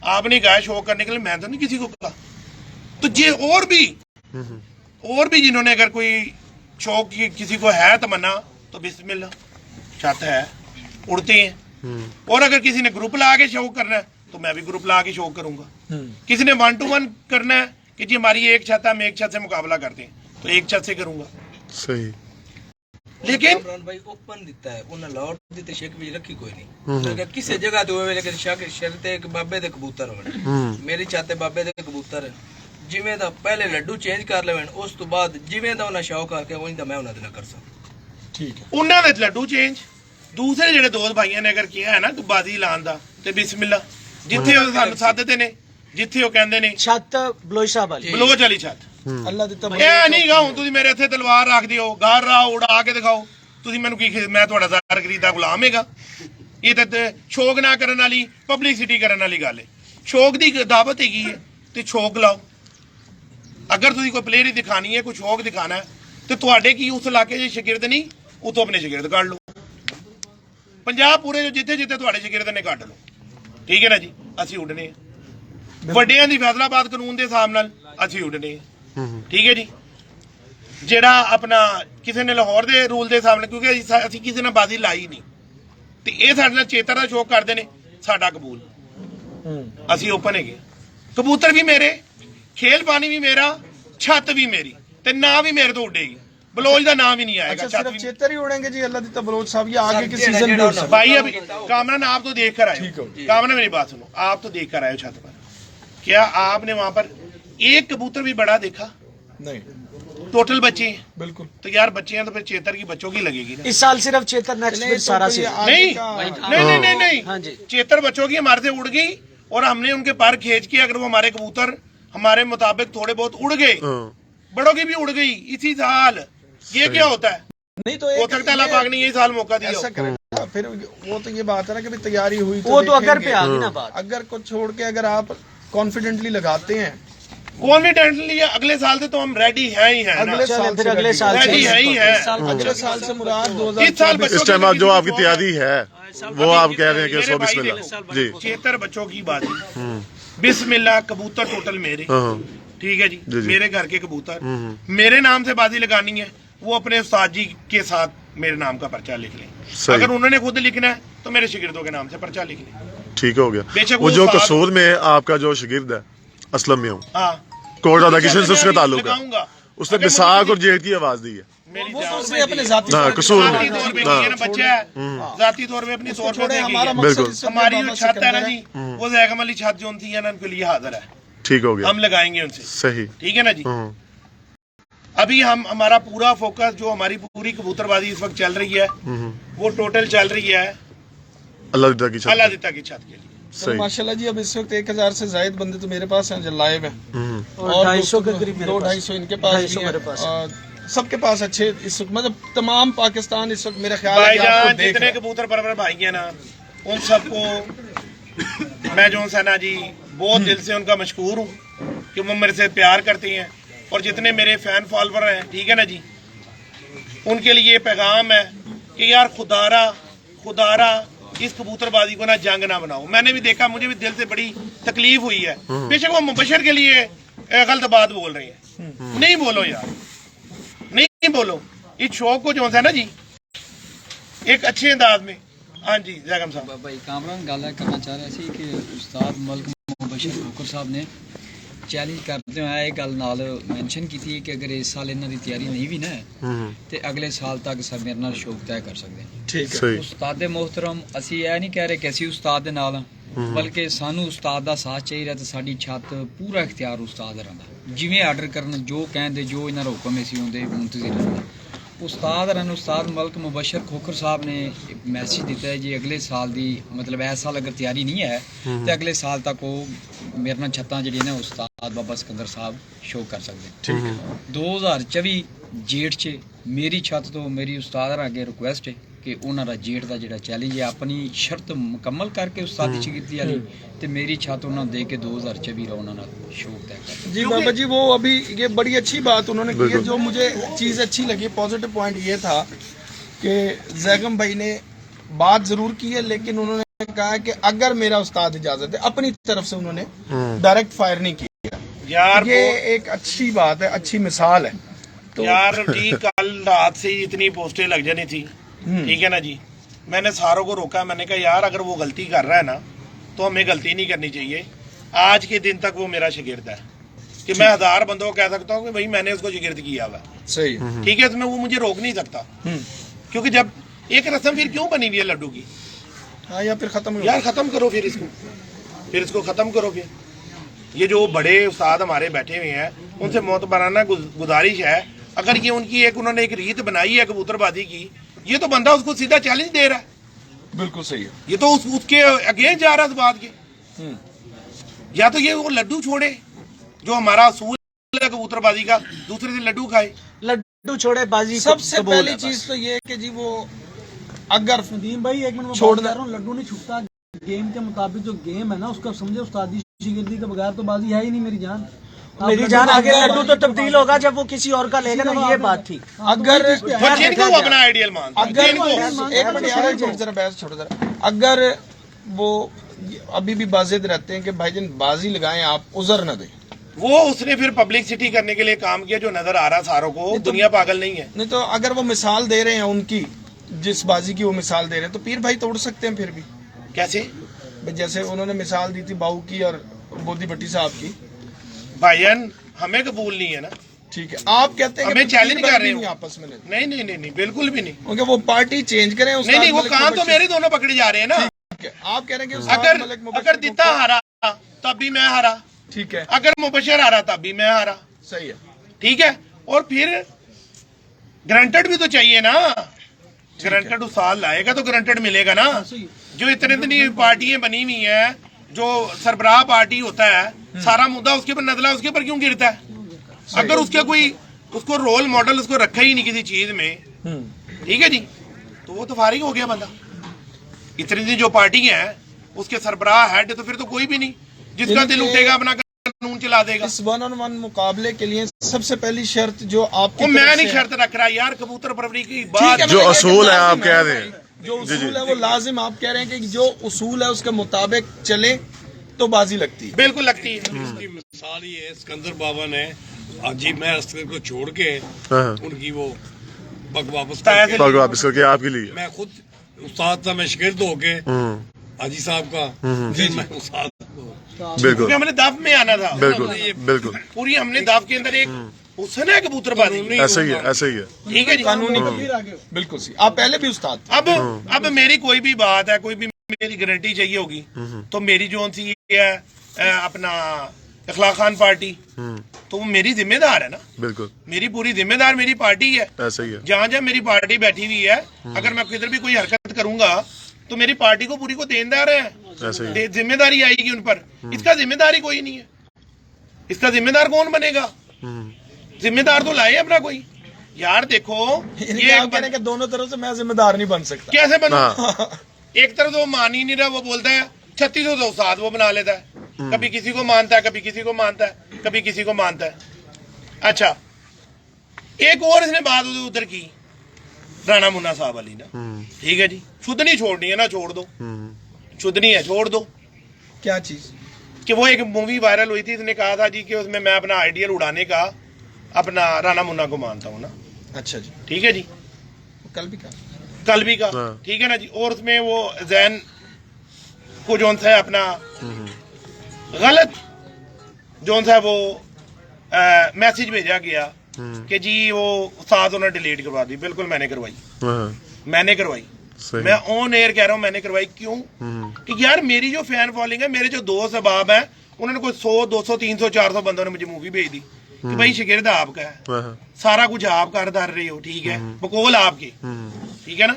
आपने कहा शौक करने के लिए, मैं तो नहीं किसी को कहा। तो ये और भी जिन्होंने अगर कोई शौक की किसी को है तमन्ना, तो बिस्मिल्लाह, छत है, उड़ते हैं। और अगर किसी ने ग्रुप ला के शौक करना है, तो मैं भी ग्रुप ला के शौक करूंगा। किसी ने 1 to 1 करना है, कि जी हमारी एक छत है, हम एक छत से मुकाबला करते हैं, तो एक छत से करूंगा। सही। लेकिन इमरान भाई ओपन दिता है उन्हें लाहौर दी ते शेख भी रखी कोई नहीं किसी जगह तो होवे, लेकिन शर्त है कि बाबे दे कबूतर होण। मेरी चाहते बाबे दे कबूतर है, जिवें दा पहले लड्डू चेंज कर लेवन, उस तो बाद जिवें दा उन्हें शौक करके उंज दा मैं उन्हां दे ना कर सकदा। ठीक है। उन्हां दे लड्डू चेंज, दूसरे ਜਿਹੜੇ ਦੋ ਭਾਈਆਂ ਨੇ ਅਗਰ ਕਿਹਾ ਹੈ ਨਾ ਬਾਜ਼ੀ ਲਾਉਣ ਦਾ ਤੇ ਬਿਸਮਿਲ੍ਲਾ, ਜਿੱਥੇ ਉਹ ਸਾਨੂੰ ਸੱਦਦੇ ਨੇ, ਜਿੱਥੇ ਉਹ ਕਹਿੰਦੇ ਨੇ छत बलोच साहब वाली ਬਲੋਚ ਵਾਲੀ ਛੱਤ, अल्लाह दिता ਇਹ ਨਹੀਂ ਗਾ ਹੁਣ ਤੁਸੀਂ ਮੇਰੇ ਇੱਥੇ ਤਲਵਾਰ ਰੱਖ ਦਿਓ, ਗਾਰ ਰਾਹ ਉਡਾ ਕੇ ਦਿਖਾਓ, ਤੁਸੀਂ ਮੈਨੂੰ ਕੀ ਮੈਂ ਤੁਹਾਡਾ ਜ਼ਾਰ ਖਰੀਦਾ ਗੁਲਾਮ ਹੈਗਾ? ਇਹ ਤਾਂ ਸ਼ੌਕ ਨਾ ਕਰਨ ਵਾਲੀ, ਪਬਲਿਸਿਟੀ ਕਰਨ ਵਾਲੀ ਗੱਲ ਹੈ। ਸ਼ੌਕ ਦੀ ਦਾਵਤ ਹੈਗੀ ਹੈ ਤੇ ਸ਼ੌਕ ਲਾਓ। ਅਗਰ ਤੁਸੀਂ ਕੋਈ ਪਲੇਅਰ ਹੀ ਦਿਖਾਣੀ ਹੈ, ਕੋਈ ਸ਼ੌਕ ਦਿਖਾਣਾ ਹੈ, ਤੇ ਤੁਹਾਡੇ ਕੀ ਉਸ ਇਲਾਕੇ 'ਚ ਸ਼ਾਗਿਰਦ ਨਹੀਂ, ਉਤੋਂ ਆਪਣੇ ਸ਼ਾਗਿਰਦ ਕੱਢ ਲਓ। ਪੰਜਾਬ ਪੂਰੇ ਜੋ ਜਿੱਥੇ ਜਿੱਥੇ ਤੁਹਾਡੇ ਸ਼ਾਗਿਰਦ ਨੇ ਕੱਢ ਲਓ, ਠੀਕ ਹੈ ਨਾ ਜੀ। ਅਸੀਂ ਉੱਡਨੇ ਆ ਵੱਡਿਆਂ ਦੀ ਫੈਸਲਾਬਾਦ ਕਾਨੂੰਨ ਦੇ ਹਿਸਾਬ ਨਾਲ, ਅਸੀਂ ਉੱਡਨੇ ਆ, ਠੀਕ ਹੈ ਜੀ। ਜਿਹੜਾ ਆਪਣਾ ਕਿਸੇ ਨੇ ਲਾਹੌਰ ਦੇ ਰੂਲ ਦੇ ਹਿਸਾਬ ਨਾਲ, ਕਿਉਂਕਿ ਅਸੀਂ ਕਿਸੇ ਨਾਲ ਬਾਜ਼ੀ ਲਾਈ ਨਹੀਂ, ਤੇ ਇਹ ਸਾਡੇ ਨਾਲ ਚੇਤਰ ਦਾ ਸ਼ੌਕ ਕਰਦੇ ਨੇ, ਸਾਡਾ ਕਬੂਲ, ਅਸੀਂ ਓਪਨ ਹੈਗੇ। ਕਬੂਤਰ ਵੀ ਮੇਰੇ, ਖੇਲ ਪਾਣੀ ਵੀ ਮੇਰਾ, ਛੱਤ ਵੀ ਮੇਰੀ, ਤੇ ਨਾਂ ਵੀ ਮੇਰੇ ਤੋਂ ਉੱਡੇਗੀ। बलोच का नाम ही नहीं आएगा। अच्छा, सिर्फ चेतर ही उड़ेंगे जी अल्लाह दिता बलोच साहब, ये आगे के सीजन भी उड़ सकते हैं। भाई अभी कामरान आप तो देख कर आए, कामरान मेरी बात सुनो, आप तो देख कर आए छत पर, क्या आपने वहां पर एक कबूतर भी बड़ा देखा? नहीं। टोटल बच्चे हैं, बिल्कुल। तो यार बच्चे हैं तो फिर चेतर की बच्चों की लगेगी ना। इस साल सिर्फ चेतर, नेक्स्ट फिर सारा से नहीं नहीं नहीं नहीं हाँ जी। चेतर बच्चों की हमारे से उड़ गई, और हमने उनके पर खींच के, अगर वो हमारे कबूतर हमारे मुताबिक थोड़े बहुत उड़ गए, बड़ों की भी उड़ गई इसी साल। ये क्या होता है? नहीं तो हो सकता है अल्लाह पाक ने यही साल मौका दिया। ऐसा करेगा फिर वो तो ये बात है ना कि भाई तैयारी हुई वो तो अगर देखेंगे। पे आ गई ना बात। अगर को छोड़ के अगर आप कॉन्फिडेंटली लगाते हैं, कॉन्फिडेंटली अगले साल से तो हम रेडी हैं ही हैं ना। अगले साल फिर से अगले साल रेडी है ही है। अगले साल से मुराद इस साल 2024 बच्चों इस टाइम की आप जो आपकी तैयारी है वो आप कह रहे हैं कि मेरे सो भाई बिस्मिल्लाह देखो, जी। चेतर बच्चों की बात, बिस्मिल्लाह, कबूतर टोटल मेरे, ठीक है जी, मेरे घर के कबूतर, मेरे नाम से बाजी लगानी है, वो अपने उस्ताद जी के साथ मेरे नाम का पर्चा लिख लें। अगर उन्होंने खुद लिखना है तो मेरे शागिर्दों के नाम से पर्चा लिख लें। ठीक हो गया। बेशक वो वो जो उस्ताद- कसूर में आपका जो शागिर्द है असलम में हूँ, हाँ, कोर्ट अदाकिशन से उसका ताल्लुक है, लगाऊंगा। उसने अगर बिसाक मुझे- और जेठ की आवाज दी है। मेरी वो तो जान उसने अपने जाती हाँ, कसूर में। जाती तौर पे की है ना, बच्चा है, जाती तौर पे अपनी तौर पे छोड़े, देगी हमारा है। मकसद बिल्कुल। इससे अपने हमारी बाबा जो से छत है ना करना जी, वो जैगम वाली छत जो उनकी है ना, उनके लिए हाजिर है, ठीक हो गया। हम लगाएंगे उनसे, सही। ठीक है ना जी। अभी हम हमारा पूरा फोकस, जो हमारी पूरी कबूतरबाजी इस वक्त चल रही है, वो टोटल चल रही है अल्लाह दिता की अल्लाह छत। दिता की छत के लिए। तो सही। माशाल्लाह जी अब इस वक्त 1000 से ज्यादा बंदे तो मेरे पास हैं जो लाइव हैं, और 250 के करीब मेरे 200-250 इनके पास 250 भी मेरे हैं, पास। और सबके पास अच्छे इस वक्त, मतलब तमाम पाकिस्तान इस वक्त मेरा ख्याल है कि आपको भाईजान देख जितने रहा है। कबूतर परवर भाई हैं ना, उन सबको मैं जो है ना जी बहुत दिल से उनका मशकूर हूँ कि वो मेरे से प्यार करते हैं, और जितने मेरे फैन फॉलोवर हैं, ठीक है ना जी, उनके लिए ये पैगाम है कि यार खुदारा इस कबूतरबाजी को ना जंग ना बनाओ। मैंने भी देखा, मुझे भी दिल से बड़ी तकलीफ हुई है, बेशक वो मुबशर के लिए गलत बात बोल रही है, नहीं बोलो यार, नहीं बोलो। इस शौक को जो है ना जी एक अच्छे अंदाज में। हाँ जी जैगम साहब। भाई कामरान गल करना चाह रहे थे कि उस्ताद मलिक मुबशर खोखर साहब ने चैलेंज करते हुए ये गल नाल मैंशन की थी कि अगर इस साल इन्हों की तैयारी नहीं भी ना तो अगले साल तक सब मेरे नाल शौक तय कर सकते हैं। ठीक है। सही। उस्ताद मोहतरम असी यह नहीं कह रहे कि असी उस्ताद दे नाल हां, बल्कि सानू उस्ताद दा साथ चाहिए तो साडी छत पूरा इख्तियार उस्ताद रहा, जिवें आर्डर करन, जो कहते, जो इन्हां दा हुक्म असी उहदे मुंतज़िर रहंदा। उस्ताद रन उस्ताद मलिक मुबशर खोखर साहब ने एक मैसेज दिता है जी, अगले साल दी मतलब इस साल अगर तैयारी नहीं है तो अगले साल तक वो मेरे नाल छत्तां जिहड़ियां ने उस्ताद बाबा सिकंदर साहब शो कर सकते। ठीक है। 2024 जेठ च मेरी छत तो मेरी उस्ताद अगे रिक्वेस्ट है कि उन्होंने जेठ का जो चैलेंज है अपनी शर्त मुकम्मल करके उस्तादी शगिर्दी वाली ते मेरी छत उन्होंने दे के 2024 उन्होंने शौक तय कर। जी बाबा जी, वो अभी ये बड़ी अच्छी बात उन्होंने की है। जो मुझे चीज़ अच्छी लगी, पॉजिटिव पॉइंट ये था कि जैगम भाई ने बात जरूर की है, लेकिन उन्होंने कहा कि अगर मेरा उस्ताद इजाजत है, अपनी तरफ से उन्होंने डायरेक्ट फायर नहीं किया यार ये एक अच्छी बात है, अच्छी मिसाल है। तो यार जी कल रात से ही इतनी पोस्टें लग जानी थी, ठीक है ना जी, मैंने सारों को रोका, मैंने कहा यार अगर वो गलती कर रहा है ना तो हमें गलती नहीं करनी चाहिए। आज के दिन तक वो मेरा शागिर्द है, कि मैं 1000 बंदों को कह सकता हूँ कि भाई मैंने उसको शिगिर्द किया हुआ है, सही है। ठीक है, इसमें वो मुझे रोक नहीं सकता, क्योंकि जब एक रस्म फिर क्यों बनी हुई है लड्डू की, हाँ, या फिर खत्म यार खत्म करो फिर इसको खत्म करो फिर। ये जो बड़े उस्ताद हमारे बैठे हुए हैं उनसे मोतबराना गुजारिश है, अगर ये उनकी उन्होंने एक रीत बनाई है कबूतरबाजी की, ये तो बंदा उसको सीधा चैलेंज दे रहा है, बिल्कुल सही है। ये तो उसके अगेंस्ट जा रहा है इस बात के। या तो ये वो लड्डू छोड़े जो हमारा असूल है कबूतरबाजी का, दूसरे दिन लड्डू खाए। लड्डू छोड़े बाजी सबसे कबूल पहली है बस। चीज तो ये है कि जी वो अगर नदीम भाई एक मिनट में छोड़ना- बात कर रहा हूँ, लड्डू नहीं छुपता गेम के मुताबिक, जो गेम है ना उसका समझे उस्तादी शिगिर्दी के बगैर तो बाजी है ही नहीं मेरी जान। आप मेरी लड्डू जान का आगे बाजी लड्डू तो तब्दील होगा जब वो किसी और का लेगा ना, ये बात थी। अगर और जिनको वो अपना आइडियल मानता है, अगर जिनको एक मिनट यार, एक मिनट जरा बहस छोड़ो जरा। अगर वो अभी भी बाजिद रहते हैं कि भाईजान बाजी लगाएं, आप उजर न दें, वो उसने फिर पब्लिसिटी करने के लिए काम किया जो नजर आ रहा सारों को, दुनिया पागल नहीं है। नहीं तो अगर वो मिसाल दे रहे हैं उनकी, जिस बाजी की वो मिसाल दे रहे हैं, तो पीर भाई तोड़ सकते हैं फिर भी। कैसे भाई जैसे उन्होंने मिसाल दी थी बाऊ की और बोदी भट्टी साहब की, भाईजान हमें कबूल नहीं है ना, ठीक है, आप कहते हैं कि हमें पीर challenge भाई कर रहे भी हो। आपस में नहीं, नहीं नहीं नहीं नहीं बिल्कुल भी नहीं। क्योंकि वो पार्टी चेंज करें। नहीं नहीं, वो काम तो मेरे दोनों पकड़े जा रहे हैं ना। ठीक है, आप कह रहे हैं कि उस्ताद अगर मलिक मुबशर अगर दिता को- हारा तब भी मैं हारा, ठीक है, अगर मुबशर हारा तब भी मैं हारा, सही है। ठीक है। और फिर ग्रांटेड भी तो चाहिए ना, ग्रांटेड उसाल लाएगा तो ग्रांटेड मिलेगा ना। जो इतनी पार्टियां बनी हुई है, जो सरबराह पार्टी होता है, सारा मुद्दा उसके ऊपर नजला उसके ऊपर क्यों गिरता है? अगर उसका कोई उसको रोल मॉडल उसको रखा ही नहीं किसी चीज में, ठीक है जी, तो वो तो फारिग हो गया बंदा। इतनी दी जो पार्टी है उसके सरबराह हेड तो फिर तो कोई भी नहीं, जिसका दिल उठेगा अपना कानून चला देगा। इस 1-on-1 मुकाबले के लिए सबसे पहली शर्त जो आपकी वो तरफ मैं से नहीं है- शर्त रख रहा यार, कबूतर परवरी की ठीक बात है, जो मैंने कहा कि असूल है आप लाजिम कह रहे हैं। जो उसूल है वो लाजिम, आप कह रहे हैं कि जो उसूल है उसके मुताबिक चले तो बाजी लगती है। बिल्कुल लगती है। इसकी मिसाल ये है, सिकंदर बाबा ने अजीब मैं अस्कर को छोड़ के हाँ। उनकी वो पग वापस ताया करके, पग वापस करके आपके लिए। मैं खुद उस्ताद था, मैं शिगिर्द होके हाजी साहब का, फिर मैं उस्ताद बिल्कुल क्योंकि हमने दाव में आना था, बिल्कुल बिल्कुल पूरी हमने दाव के अंदर एक हुस्न है कबूतरबाजी, ऐसा ही है, ऐसा ही है। ठीक है जी। कानूनी बिल्कुल सही। आप पहले भी उस्ताद थे। अब मेरी कोई भी बात है, कोई भी मेरी गारंटी चाहिए होगी तो मेरी जो सी है अपना इखलाक खान पार्टी, तो वो मेरी जिम्मेदार है ना, बिल्कुल मेरी पूरी जिम्मेदार मेरी पार्टी है। ऐसा ही है। जहाँ जहाँ मेरी पार्टी बैठी हुई है, अगर मैं किधर भी कोई हरकत करूंगा तो मेरी पार्टी को पूरी को देनदार है, ऐसा ही है। जिम्मेदारी आएगी उन पर। इसका जिम्मेदारी कोई नहीं है, इसका जिम्मेदार कौन बनेगा? जिम्मेदार तो लाए अपना कोई। यार देखो ये आप कह रहे हैं कि दोनों तरफ से मैं जिम्मेदार नहीं बन सकता। कैसे बनो? हाँ। एक तरफ तो वो मान ही नहीं रहा, वो बोलता है 3600 तो उस्ताद वो बना लेता है, कभी किसी को मानता है, कभी किसी को मानता है, कभी किसी को मानता है। अच्छा, एक और इसने बात उधर की, राणा मुन्ना साहब वाली ना, ठीक है जी, छुदनी छोड़नी है ना छोड़ दो, छुदनी है छोड़ दो। क्या चीज? कि वो एक मूवी वायरल हुई थी, इसने कहा था जी कि उसमें मैं अपना आइडियल उड़ाने का अपना राणा मुन्ना को मानता हूँ ना, अच्छा जी, ठीक है जी, कल भी कहा। कल भी का, हाँ। ठीक है ना जी। और उसमें वो जैन को जोन सा है अपना गलत जोन सा वो मैसेज भेजा गया कि जी वो उस्ताद उन्होंने डिलीट करवा दी। बिल्कुल मैंने करवाई, हाँ, मैंने करवाई, सही। मैं ऑन एयर कह रहा हूँ मैंने करवाई। क्यों? कि यार मेरी जो फैन फॉलोइंग है, मेरे जो दोस्त अहबाब हैं, उन्होंने कोई 100 200 300 400 बंदों ने मुझे मूवी भेज दी कि भाई शिगिर्द आपका है, हाँ, सारा कुछ आप कर धर रहे हो, ठीक है, बकौल आपकी, ठीक है ना।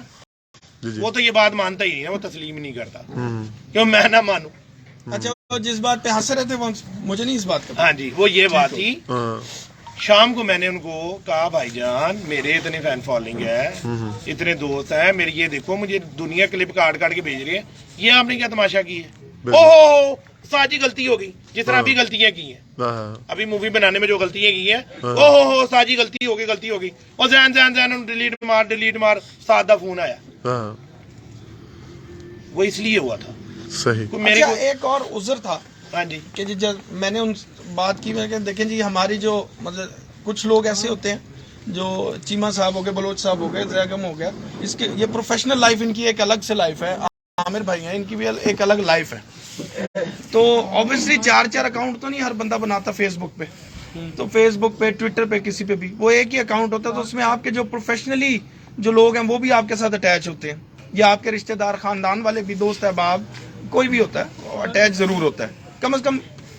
जी जी। वो तो ये बात मानता ही नहीं है, वो तस्लीम ही नहीं करता, क्यों मैं ना मानूं। अच्छा, वो जिस बात पे हंस रहे थे वो मुझे नहीं इस बात का। हाँ जी, वो ये बात थी। हाँ, शाम को मैंने उनको कहा भाईजान मेरे इतने फैन फॉलोइंग है, इतने दोस्त हैं मेरे, ये देखो मुझे दुनिया क्लिप काट काट के भेज रही है, ये आपने क्या तमाशा की है? ओहो साजी गलती हो गई, जिस तरह अभी गलतियां की हैं, हाँ, अभी मूवी बनाने में जो गलतियां की हैं, ओहो साजी गलती हो गई। और जैन जैन जैन डिलीट मार सादा फोन आया, हाँ, वो इसलिए हुआ था। सही। कोई मेरे अच्छा, को, एक और उज़र था हाँ जी, कि जी जब मैंने उन बात की, मैं देखें जी हमारी जो मतलब कुछ लोग ऐसे होते हैं जो चीमा साहब हो गए, बलोच साहब हो गए, जैगम हो गया, इसके ये प्रोफेशनल लाइफ इनकी एक अलग से लाइफ है। आमिर भाई हैं, इनकी भी एक अलग लाइफ है। तो ऑब्वियसली 4 अकाउंट तो नहीं हर बंदा बनाता फेसबुक पे, तो फेसबुक पे, ट्विटर पे, किसी पे भी वो एक ही अकाउंट होता है, तो उसमें आपके जो प्रोफेशनली जो लोग हैं वो भी आपके साथ अटैच होते हैं, या आपके रिश्तेदार खानदान वाले भी, दोस्त अहबाब कोई भी होता है अटैच जरूर होता है, कम से कम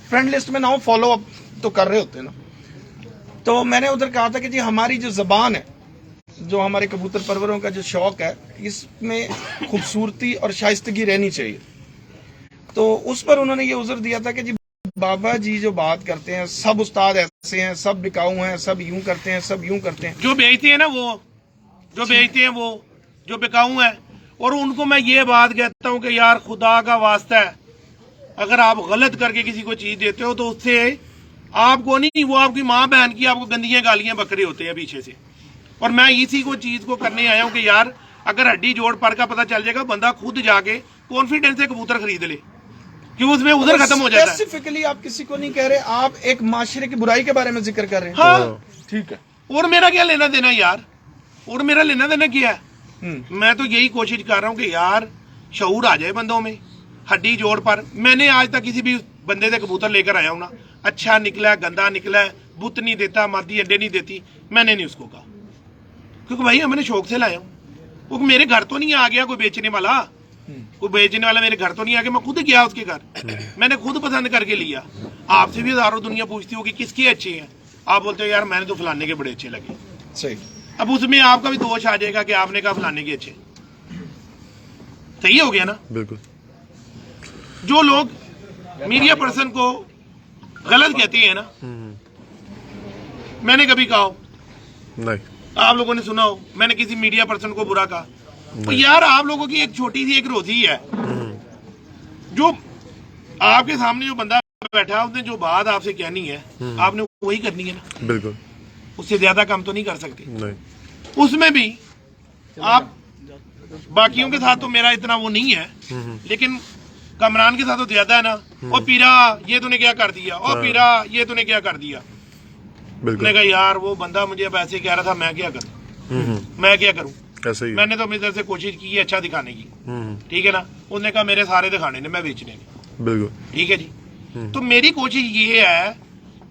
फ्रेंड लिस्ट में ना हो, फॉलो अप तो कर रहे होते हैं ना। तो मैंने उधर कहा था कि जी हमारी जो जबान है, जो हमारे कबूतर परवरों का जो शौक है, इसमें खूबसूरती और शाइस्तगी रहनी चाहिए। तो उस पर उन्होंने ये उज़र दिया था कि जी बाबा जी जो बात करते हैं, सब उस्ताद ऐसे हैं, सब बिकाऊ हैं, सब यूं करते हैं, सब यूं करते हैं। जो बेचते हैं ना, वो जो बेचते हैं, वो जो बिकाऊ हैं, और उनको मैं ये बात कहता हूँ कि यार खुदा का वास्ता है, अगर आप गलत करके किसी को चीज देते हो तो उससे आपको नहीं, वो आपकी माँ बहन की आपको गंदियां गालियां बकरे होते हैं पीछे से। और मैं इसी को चीज को करने आया हूँ कि यार अगर हड्डी जोड़ पर का पता चल जाएगा, बंदा खुद जाके कॉन्फिडेंस से कबूतर खरीद ले, क्यों उसमें उधर खत्म हो जाता है। स्पेसिफिकली आप किसी को नहीं कह रहे, आप एक माशरे की बुराई के बारे में जिक्र कर रहे हैं। हाँ ठीक है। और मेरा क्या लेना देना यार, और मेरा लेना देना क्या है? मैं तो यही कोशिश कर रहा हूँ कि यार शऊर आ जाए बंदों में, हड्डी जोड़ पर। मैंने आज तक किसी भी बंदे से कबूतर लेकर आया हूँ ना, अच्छा निकला है, गंदा निकला है, बुत नहीं देता, मादी अंडे नहीं देती, मैंने नहीं उसको कहा, क्योंकि भाई हमने शौक से लाया हूँ। वो मेरे घर तो नहीं आ गया कोई बेचने वाला, कोई बेचने वाला मेरे घर तो नहीं आ गया, मैं खुद गया उसके घर, मैंने खुद पसंद करके लिया। आपसे भी हजारों दुनिया पूछती होगी किसके अच्छे हैं, आप बोलते हो यार मैंने तो फलाने के बड़े अच्छे लगे। सही। अब उसमें आपका भी दोष आ जाएगा कि आपने कहा फलाने के अच्छे। सही हो गया ना? बिल्कुल। जो लोग मीडिया पर्सन को गलत कहते हैं ना, मैंने कभी कहा हो, नहीं, आप लोगों ने सुना हो मैंने किसी मीडिया पर्सन को बुरा कहा? तो यार आप लोगों की एक छोटी सी एक रोजी है, जो आपके सामने जो बंदा बैठा है उसने जो बात आपसे कहनी है आपने वही करनी है ना। बिल्कुल। उससे ज्यादा काम तो नहीं कर सकते। नहीं, उसमें भी आप बाकियों के साथ तो मेरा इतना वो नहीं है, लेकिन कमरान के साथ तो ज्यादा है ना। और पीरा ये तूने क्या कर दिया, और पीरा ये तूने क्या कर दिया। बिल्कुल। मैंने कहा यार वो बंदा मुझे अब ऐसे कह रहा था, मैं क्या करूं, मैं क्या करूं। ऐसे ही। मैंने तो अपनी तरफ से कोशिश की है अच्छा दिखाने की, ठीक है ना। उसने कहा मेरे सारे दिखाने ने, मैं बेचने के। बिल्कुल। ठीक है जी। तो मेरी कोशिश ये है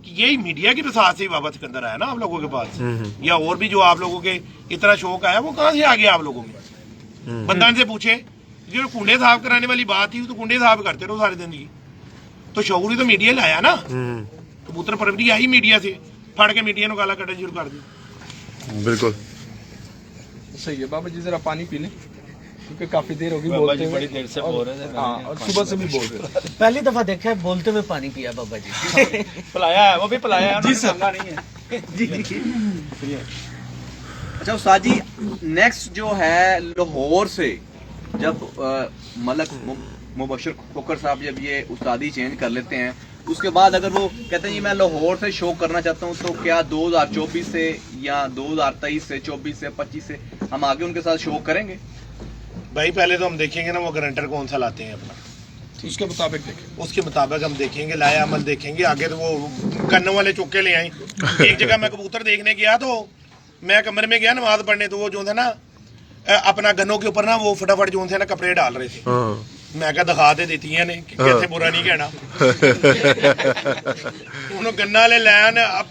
कि यही मीडिया की प्रसाद से ही बाबा सिकंदर आया ना आप लोगों के पास, या और भी जो आप लोगों के इतना शौक आया वो कहाँ से आ गया आप लोगों में। बंदा इनसे पूछे, जो कुंडे साफ कराने वाली बात थी तो कुंडे साफ करते रहो सारी जिंदगी, तो शौर ही तो मीडिया लाया ना। कबूतर परवरी आई मीडिया से, फड़ के मीडिया को गाला कटना शुरू कर दी। बिल्कुल सही है। बाबा जी जरा पानी पी लें, क्योंकि काफी देर होगी बोलते हुए, बड़ी देर से बोल रहे थे। हाँ, और सुबह से भी बोल रहे थे। पहली दफा देखा है बोलते हुए पानी पिया बाबा जी। पिलाया है, वो भी पिलाया है, जी सर। नहीं है। जी। अच्छा उस्ताद जी, नेक्स्ट जो है लाहौर से जब मलक मुबशर खोकर साहब जब ये उस्तादी चेंज कर लेते हैं, उसके बाद अगर वो कहते हैं जी मैं लाहौर से शो करना चाहता हूँ, तो क्या 2024 से या 2023 से 24 से 25 से हम आगे उनके साथ शो करेंगे? भाई पहले तो हम देखेंगे ना वो गारंटर कौन सा लाते हैं अपना, उसके मुताबिक देखें। उसके मुताबिक हम देखेंगे, लाया अमल देखेंगे। आगे तो वो गन्नों वाले चौके ले आए। एक जगह मैं कबूतर देखने गया तो मैं कमरे में गया नमाज पढ़ने, तो वो जो था ना अपना गन्नों के ऊपर ना वो फटाफट जो थे ना कपड़े डाल रहे थे। मैं क्या दिखा दे देती है ने कि कैसे बुरा नहीं कहना। उन्होंने गन्ना ले लैन अब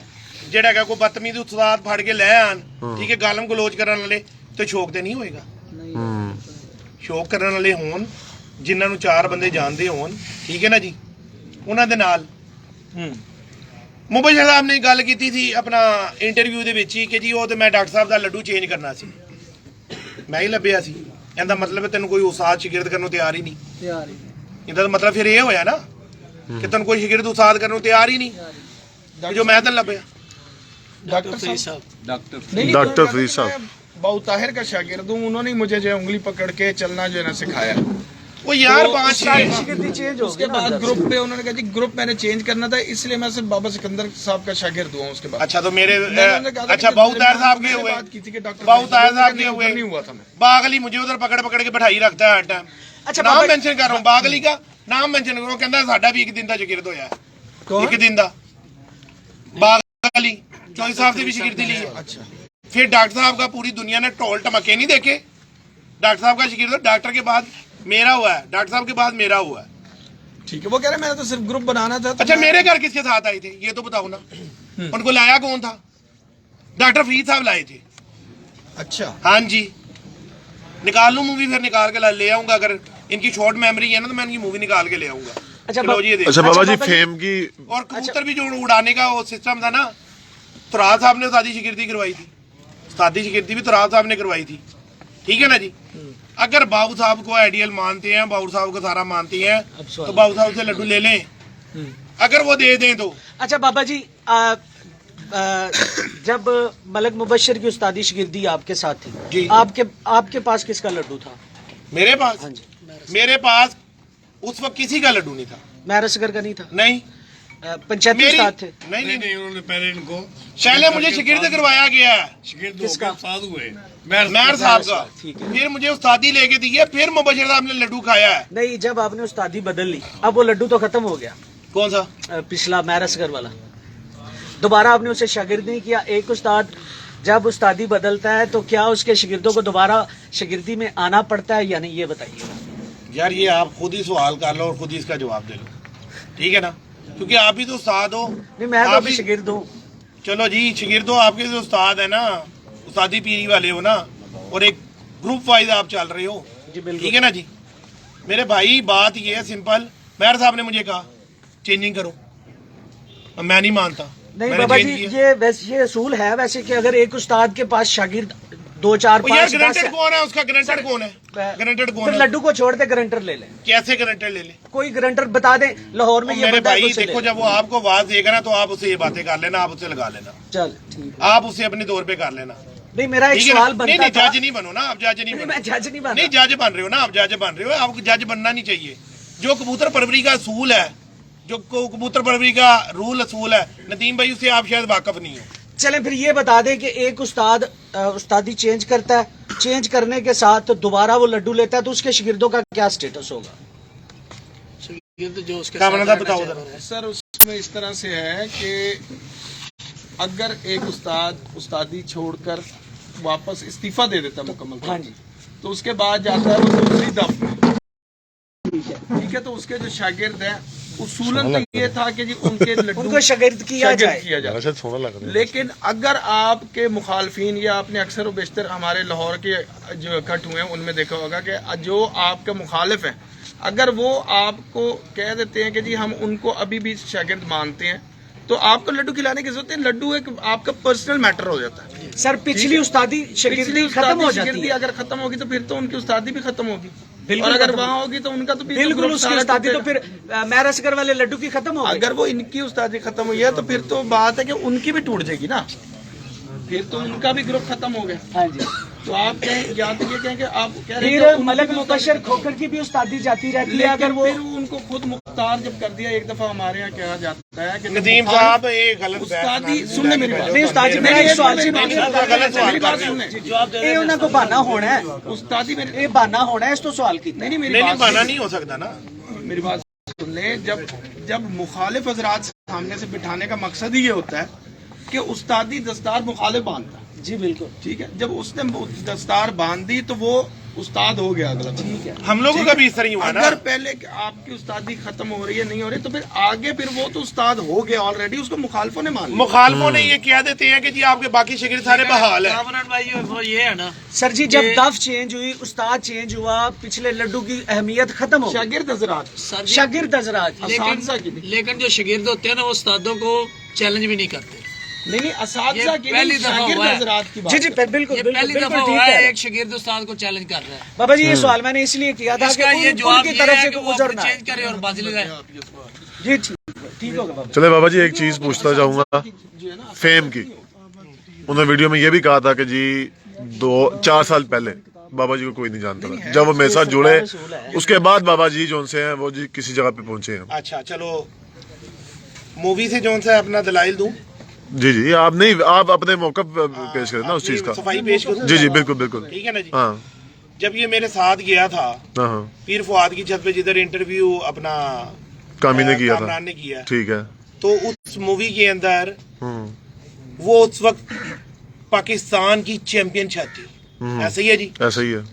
जेड़ा है कोई बदतमीज उस्ताद फड़ के ले आन, ठीक है, गालम गलोच करने वाले तो शौक ते नहीं होएगा। शौक करने वाले होन जिन्हां नूं चार बंदे जानते होन, ठीक है ना जी, उन्हां दे नाल। मुबशर साहब ने गल की थी अपना इंटरव्यू दे विच ही कि जी वो तो मैं डॉक्टर साहब दा लड्डू चेंज करना सी, मैं ही लभ्या सी। ਇਹਦਾ ਮਤਲਬ ਹੈ ਤੈਨੂੰ ਕੋਈ ਉਸਤਾਦ ਸ਼ਾਗਿਰਦ ਕਰਨ ਨੂੰ ਤਿਆਰ ਹੀ ਨਹੀਂ। ਇਹਦਾ ਮਤਲਬ ਫਿਰ ਇਹ ਹੋਇਆ ਨਾ ਕਿ ਤੈਨੂੰ ਕੋਈ ਸ਼ਾਗਿਰਦ ਉਸਤਾਦ ਕਰਨ ਨੂੰ ਤਿਆਰ ਹੀ ਨਹੀਂ, ਜੋ ਮੈਂ ਤੈਨੂੰ ਲੱਭਿਆ। डॉक्टर साहब, डॉक्टर फरीद साहब बाबू ताहिर का शागिर्द हूँ, उन्होंने मुझे जो उंगली पकड़ के चलना जो है ना सिखाया। वो यार तो 5-6 चेंज हो उसके बाद ग्रुप पे उन्होंने कहा जी ग्रुप मैंने चेंज करना था, इसलिए मैं सिर्फ बाबा सिकंदर साहब का शागिर्द हुआ। उसके बाद अच्छा तो मेरे मैंने कहा था अच्छा कि बाबू ताहिर साहब के हुए, बात की थी कि डॉक्टर बाबू ताहिर साहब के हुए, नहीं हुआ था मैं। बागली मुझे उधर पकड़ पकड़ के बैठाई रखता है हर टाइम। अच्छा नाम मेंशन कर रहा हूँ, बागली का नाम मेंशन करो। कहता साडा भी एक दिन का शागिर्द होया है, एक दिन का बागली चौधरी साहब से भी शागिर्दी ली है। अच्छा फिर डॉक्टर साहब का पूरी दुनिया ने टोल टमके नहीं देखे। डॉक्टर साहब का शागिर्द डॉक्टर के बाद मेरा हुआ है, डॉक्टर साहब के बाद मेरा हुआ है। ठीक है, वो कह रहे मैंने तो सिर्फ ग्रुप बनाना था। अच्छा मेरे घर किसके साथ आई थी ये तो बताओ ना। उनको लाया कौन था? डॉक्टर फरीद साहब लाए थे। अच्छा, हाँ जी, निकाल लूं मूवी, फिर निकाल के ले आऊंगा। अगर इनकी शॉर्ट मेमोरी है ना तो मैं इनकी मूवी निकाल के ले आऊंगा। अच्छा, चलो जी, अच्छा बाबा जी, फेम की और कबूतर भी जो उड़ाने का वो सिस्टम था ना, तुराब साहब ने उस्तादी शिगिर्दी करवाई थी। उस्तादी शिगिर्दी भी तुराब साहब ने करवाई थी, ठीक है ना जी। अगर बाबू साहब को आइडियल मानते हैं, बाबू साहब को सारा मानती हैं, तो बाबू साहब से लड्डू ले लें, अगर वो दे दें तो। अच्छा बाबा जी, जब मलक मुबशर की उस्तादी शिगिर्दी आपके साथ थी जी, आपके पास किसका लड्डू था? मेरे पास? हाँ जी, मेरे पास उस वक्त किसी का लड्डू नहीं था। महर असगर का नहीं था? नहीं, पंचायती उस्ताद थे? नहीं नहीं, नहीं, उन्होंने पहले इनको पहले मुझे शिगिर्द करवाया गया है शिगिर्द किसका? उस्ताद हुए महर साहब का, ठीक है। फिर मुझे उस्तादी लेके दी है, फिर मुबशर साहब ने लड्डू खाया है। नहीं, जब आपने उस्तादी बदल ली, अब वो लड्डू तो खत्म हो गया, कौन सा? पिछला महर असगर वाला। दोबारा आपने उसे शागिर्द नहीं किया। एक उस्ताद जब उस्तादी बदलता है तो क्या उसके शागिर्दों को दोबारा शागिर्दी में आना पड़ता है या नहीं, ये बताइए। यार ये आप खुद ही सवाल कर लो और खुद ही इसका जवाब दे लो, ठीक है ना, क्योंकि आप भी तो उस्ताद हो। नहीं, मैं तो आप अभी ही शागिर्द हूँ। चलो जी, शागिर्द हो, आपके जो उस्ताद है ना, उस्तादी पीरी वाले हो ना, और एक ग्रुप वाइज आप चल रहे हो, जी बिल्कुल, ठीक है ना जी। मेरे भाई बात ये है सिंपल, महर साहब ने मुझे कहा चेंजिंग करो, मैं नहीं मानता। नहीं मैंने बाबा change जी, किया। ये असूल है वैसे कि अगर एक उस्ताद के पास शागिर्द 2 4 ओ यार, 5 गारंटेड कौन है उसका? गारंटेड कौन है? गारंटेड कौन फिर है? लड्डू को छोड़ दे गारंटर ले लें। कैसे गारंटेड ले ले? कोई गारंटर बता दे लाहौर में ये मेरे बंदा है, भाई उसे ले देखो, लें। जब वो आपको आवाज देगा ना तो आप उससे ये बातें कर लेना, आप उससे लगा लेना, चल ठीक है। आप उससे अपने दौर पे कर लेना, नहीं, मेरा एक ठीक है ना? सवाल नहीं बनता नहीं, था। जज नहीं बनो ना आप, जज नहीं नहीं, बनो। मैं जज नहीं बन नहीं, रहा। जज बन रहे हो ना आप, जज बन रहे हो, आपको जज बनना नहीं चाहिए। जो कबूतर परवरी का असूल है, जो कबूतर परवरी का रूल असूल है, नदीम भाई, उससे आप शायद वाकफ नहीं हो। चलें फिर ये बता दें कि एक उस्ताद उस्तादी चेंज करता है, चेंज करने के साथ दोबारा वो लड्डू लेता है, तो उसके शागिर्दों का क्या स्टेटस होगा? जो उसके क्या साथ बना था रहना बताओ चाह जरा। रहा है। सर उसमें इस तरह से है कि अगर एक उस्ताद उस्तादी छोड़कर वापस इस्तीफा दे देता है मुकम्मल तौर हाँ पे, जी, तो उसके बाद जाता है वो दूसरी दफ में, ठीक है। तो उसके जो शागिर्द हैं, उसूलन तो ये था कि जी उनके लड्डू उनको शागिर्द किया जाए। किया जाए। शायद सोना लग रहा है। लेकिन अगर आपके मुखालफिन या आपने अक्सर व बेशतर हमारे लाहौर के जो इकट्ठ हुए हैं उनमें देखा होगा कि जो आपके मुखालिफ हैं, अगर वो आपको कह देते हैं कि जी हम उनको अभी भी शागिर्द मानते हैं, तो आपको लड्डू खिलाने की जरूरत है। लड्डू एक आपका पर्सनल मैटर हो जाता है। सर पिछली उस्तादी शागिर्दी खत्म हो जाती है। अगर खत्म होगी तो फिर तो उनकी उस्तादी भी खत्म होगी, बिल्कुल और अगर खत्म वहाँ होगी तो उनका तो बिल्कुल उसकी उस्तादी तो फिर महर असगर वाले लड्डू की खत्म हो गई। अगर वो इनकी उस्तादी खत्म हुई है तो फिर तो बात है कि उनकी भी टूट जाएगी ना, फिर तो उनका भी ग्रुप खत्म हो गया। हाँ जी, तो आप कहें या तो ये कहें कि आप कह रहे फिर हैं कि मलक मुबशर खोकर की भी उस्तादी जाती रहती है। लेकिन अगर वो फिर उनको खुद मुख्तार जब कर दिया, एक दफा हमारे यहाँ कहा जाता है कि नदीम साहब ये गलत उस्तादी सुनने मेरी बात, नहीं उस्ताद जी, मेरा एक सवाल से गलत सवाल मेरी कर बात रहे हो। सुनने, ये उन्हें को बहाना होना है, उस्तादी मेरी ये बहाना होना है, इस तो सवाल की नहीं मेरी नहीं बात बना नहीं हो सकता ना। मेरी बात सुन ले। जब मुखालिफ हजरात सामने से बिठाने का मकसद ही ये होता है कि उस्तादी दस्तार मुखालिफ बांधता है। जी बिल्कुल ठीक है, जब उसने दस्तार बांध दी तो वो उस्ताद हो गया अगला। ठीक है। हम लोगों का भी इस तरह ही हुआ ना। अगर पहले आपकी उस्तादी खत्म हो रही है, नहीं हो रही, तो फिर आगे फिर वो तो उस्ताद हो गया ऑलरेडी, उसको मुखालफों ने मान लिया। मुखालफों ने ये कह देते हैं कि जी आपके बाकी शिगिर्द सारे बहाल है। कामरान भाई वो ये है ना, सर जी, जब दफ चेंज हुई, उस्ताद चेंज हुआ, पिछले लड्डू की अहमियत खत्म हो गई। शागिर्द हजरात, सर जी, शागिर्द हजरात, असातिज़ा की नहीं। लेकिन जो शागिर्द होते हैं ना वो उस्तादों को चैलेंज भी नहीं करते। नहीं असातिज़ा की पहली नहीं, दफा शागिर्द हुआ है। हजरात की बात जी जी है। बिल्कुल ये बिल्कुल पहली बिल्कुल दफा ठीक हुआ है है। एक शागिर्द उस्ताद को चैलेंज कर रहा है। बाबा जी ये सवाल मैंने इसलिए किया था कि इसका ये जवाब उनकी ये तरफ है से कि वो गुजरना है। चेंज करे और बाजी लगाए। जी ठीक होगा बाबा। चले बाबा जी, एक चीज पूछना चाहूंगा फेम की। उन्होंने वीडियो में ये भी कहा था कि जी 2-4 साल पहले बाबा जी को कोई नहीं जानता था, जब वो मेरे साथ जुड़े उसके बाद बाबा जी जो से हैं वो जी किसी जगह पे पहुंचे हैं। अच्छा चलो, मूवी से जो सा अपना दलाइल दूं। जी जी, आप नहीं, आप अपने मौका पेश करें ना उस चीज का। सफाई पेश करूं। जी जी बिल्कुल बिल्कुल, ठीक है ना जी। हाँ जब ये मेरे साथ गया था हाँ, पीर फुआद की छत पे, जिधर इंटरव्यू अपना कामी ने किया कामरान था, ने किया, ठीक है। तो उस मूवी के अंदर वो उस वक्त पाकिस्तान की चैंपियन छत थी, ऐसा ही है जी। ऐसा ही है।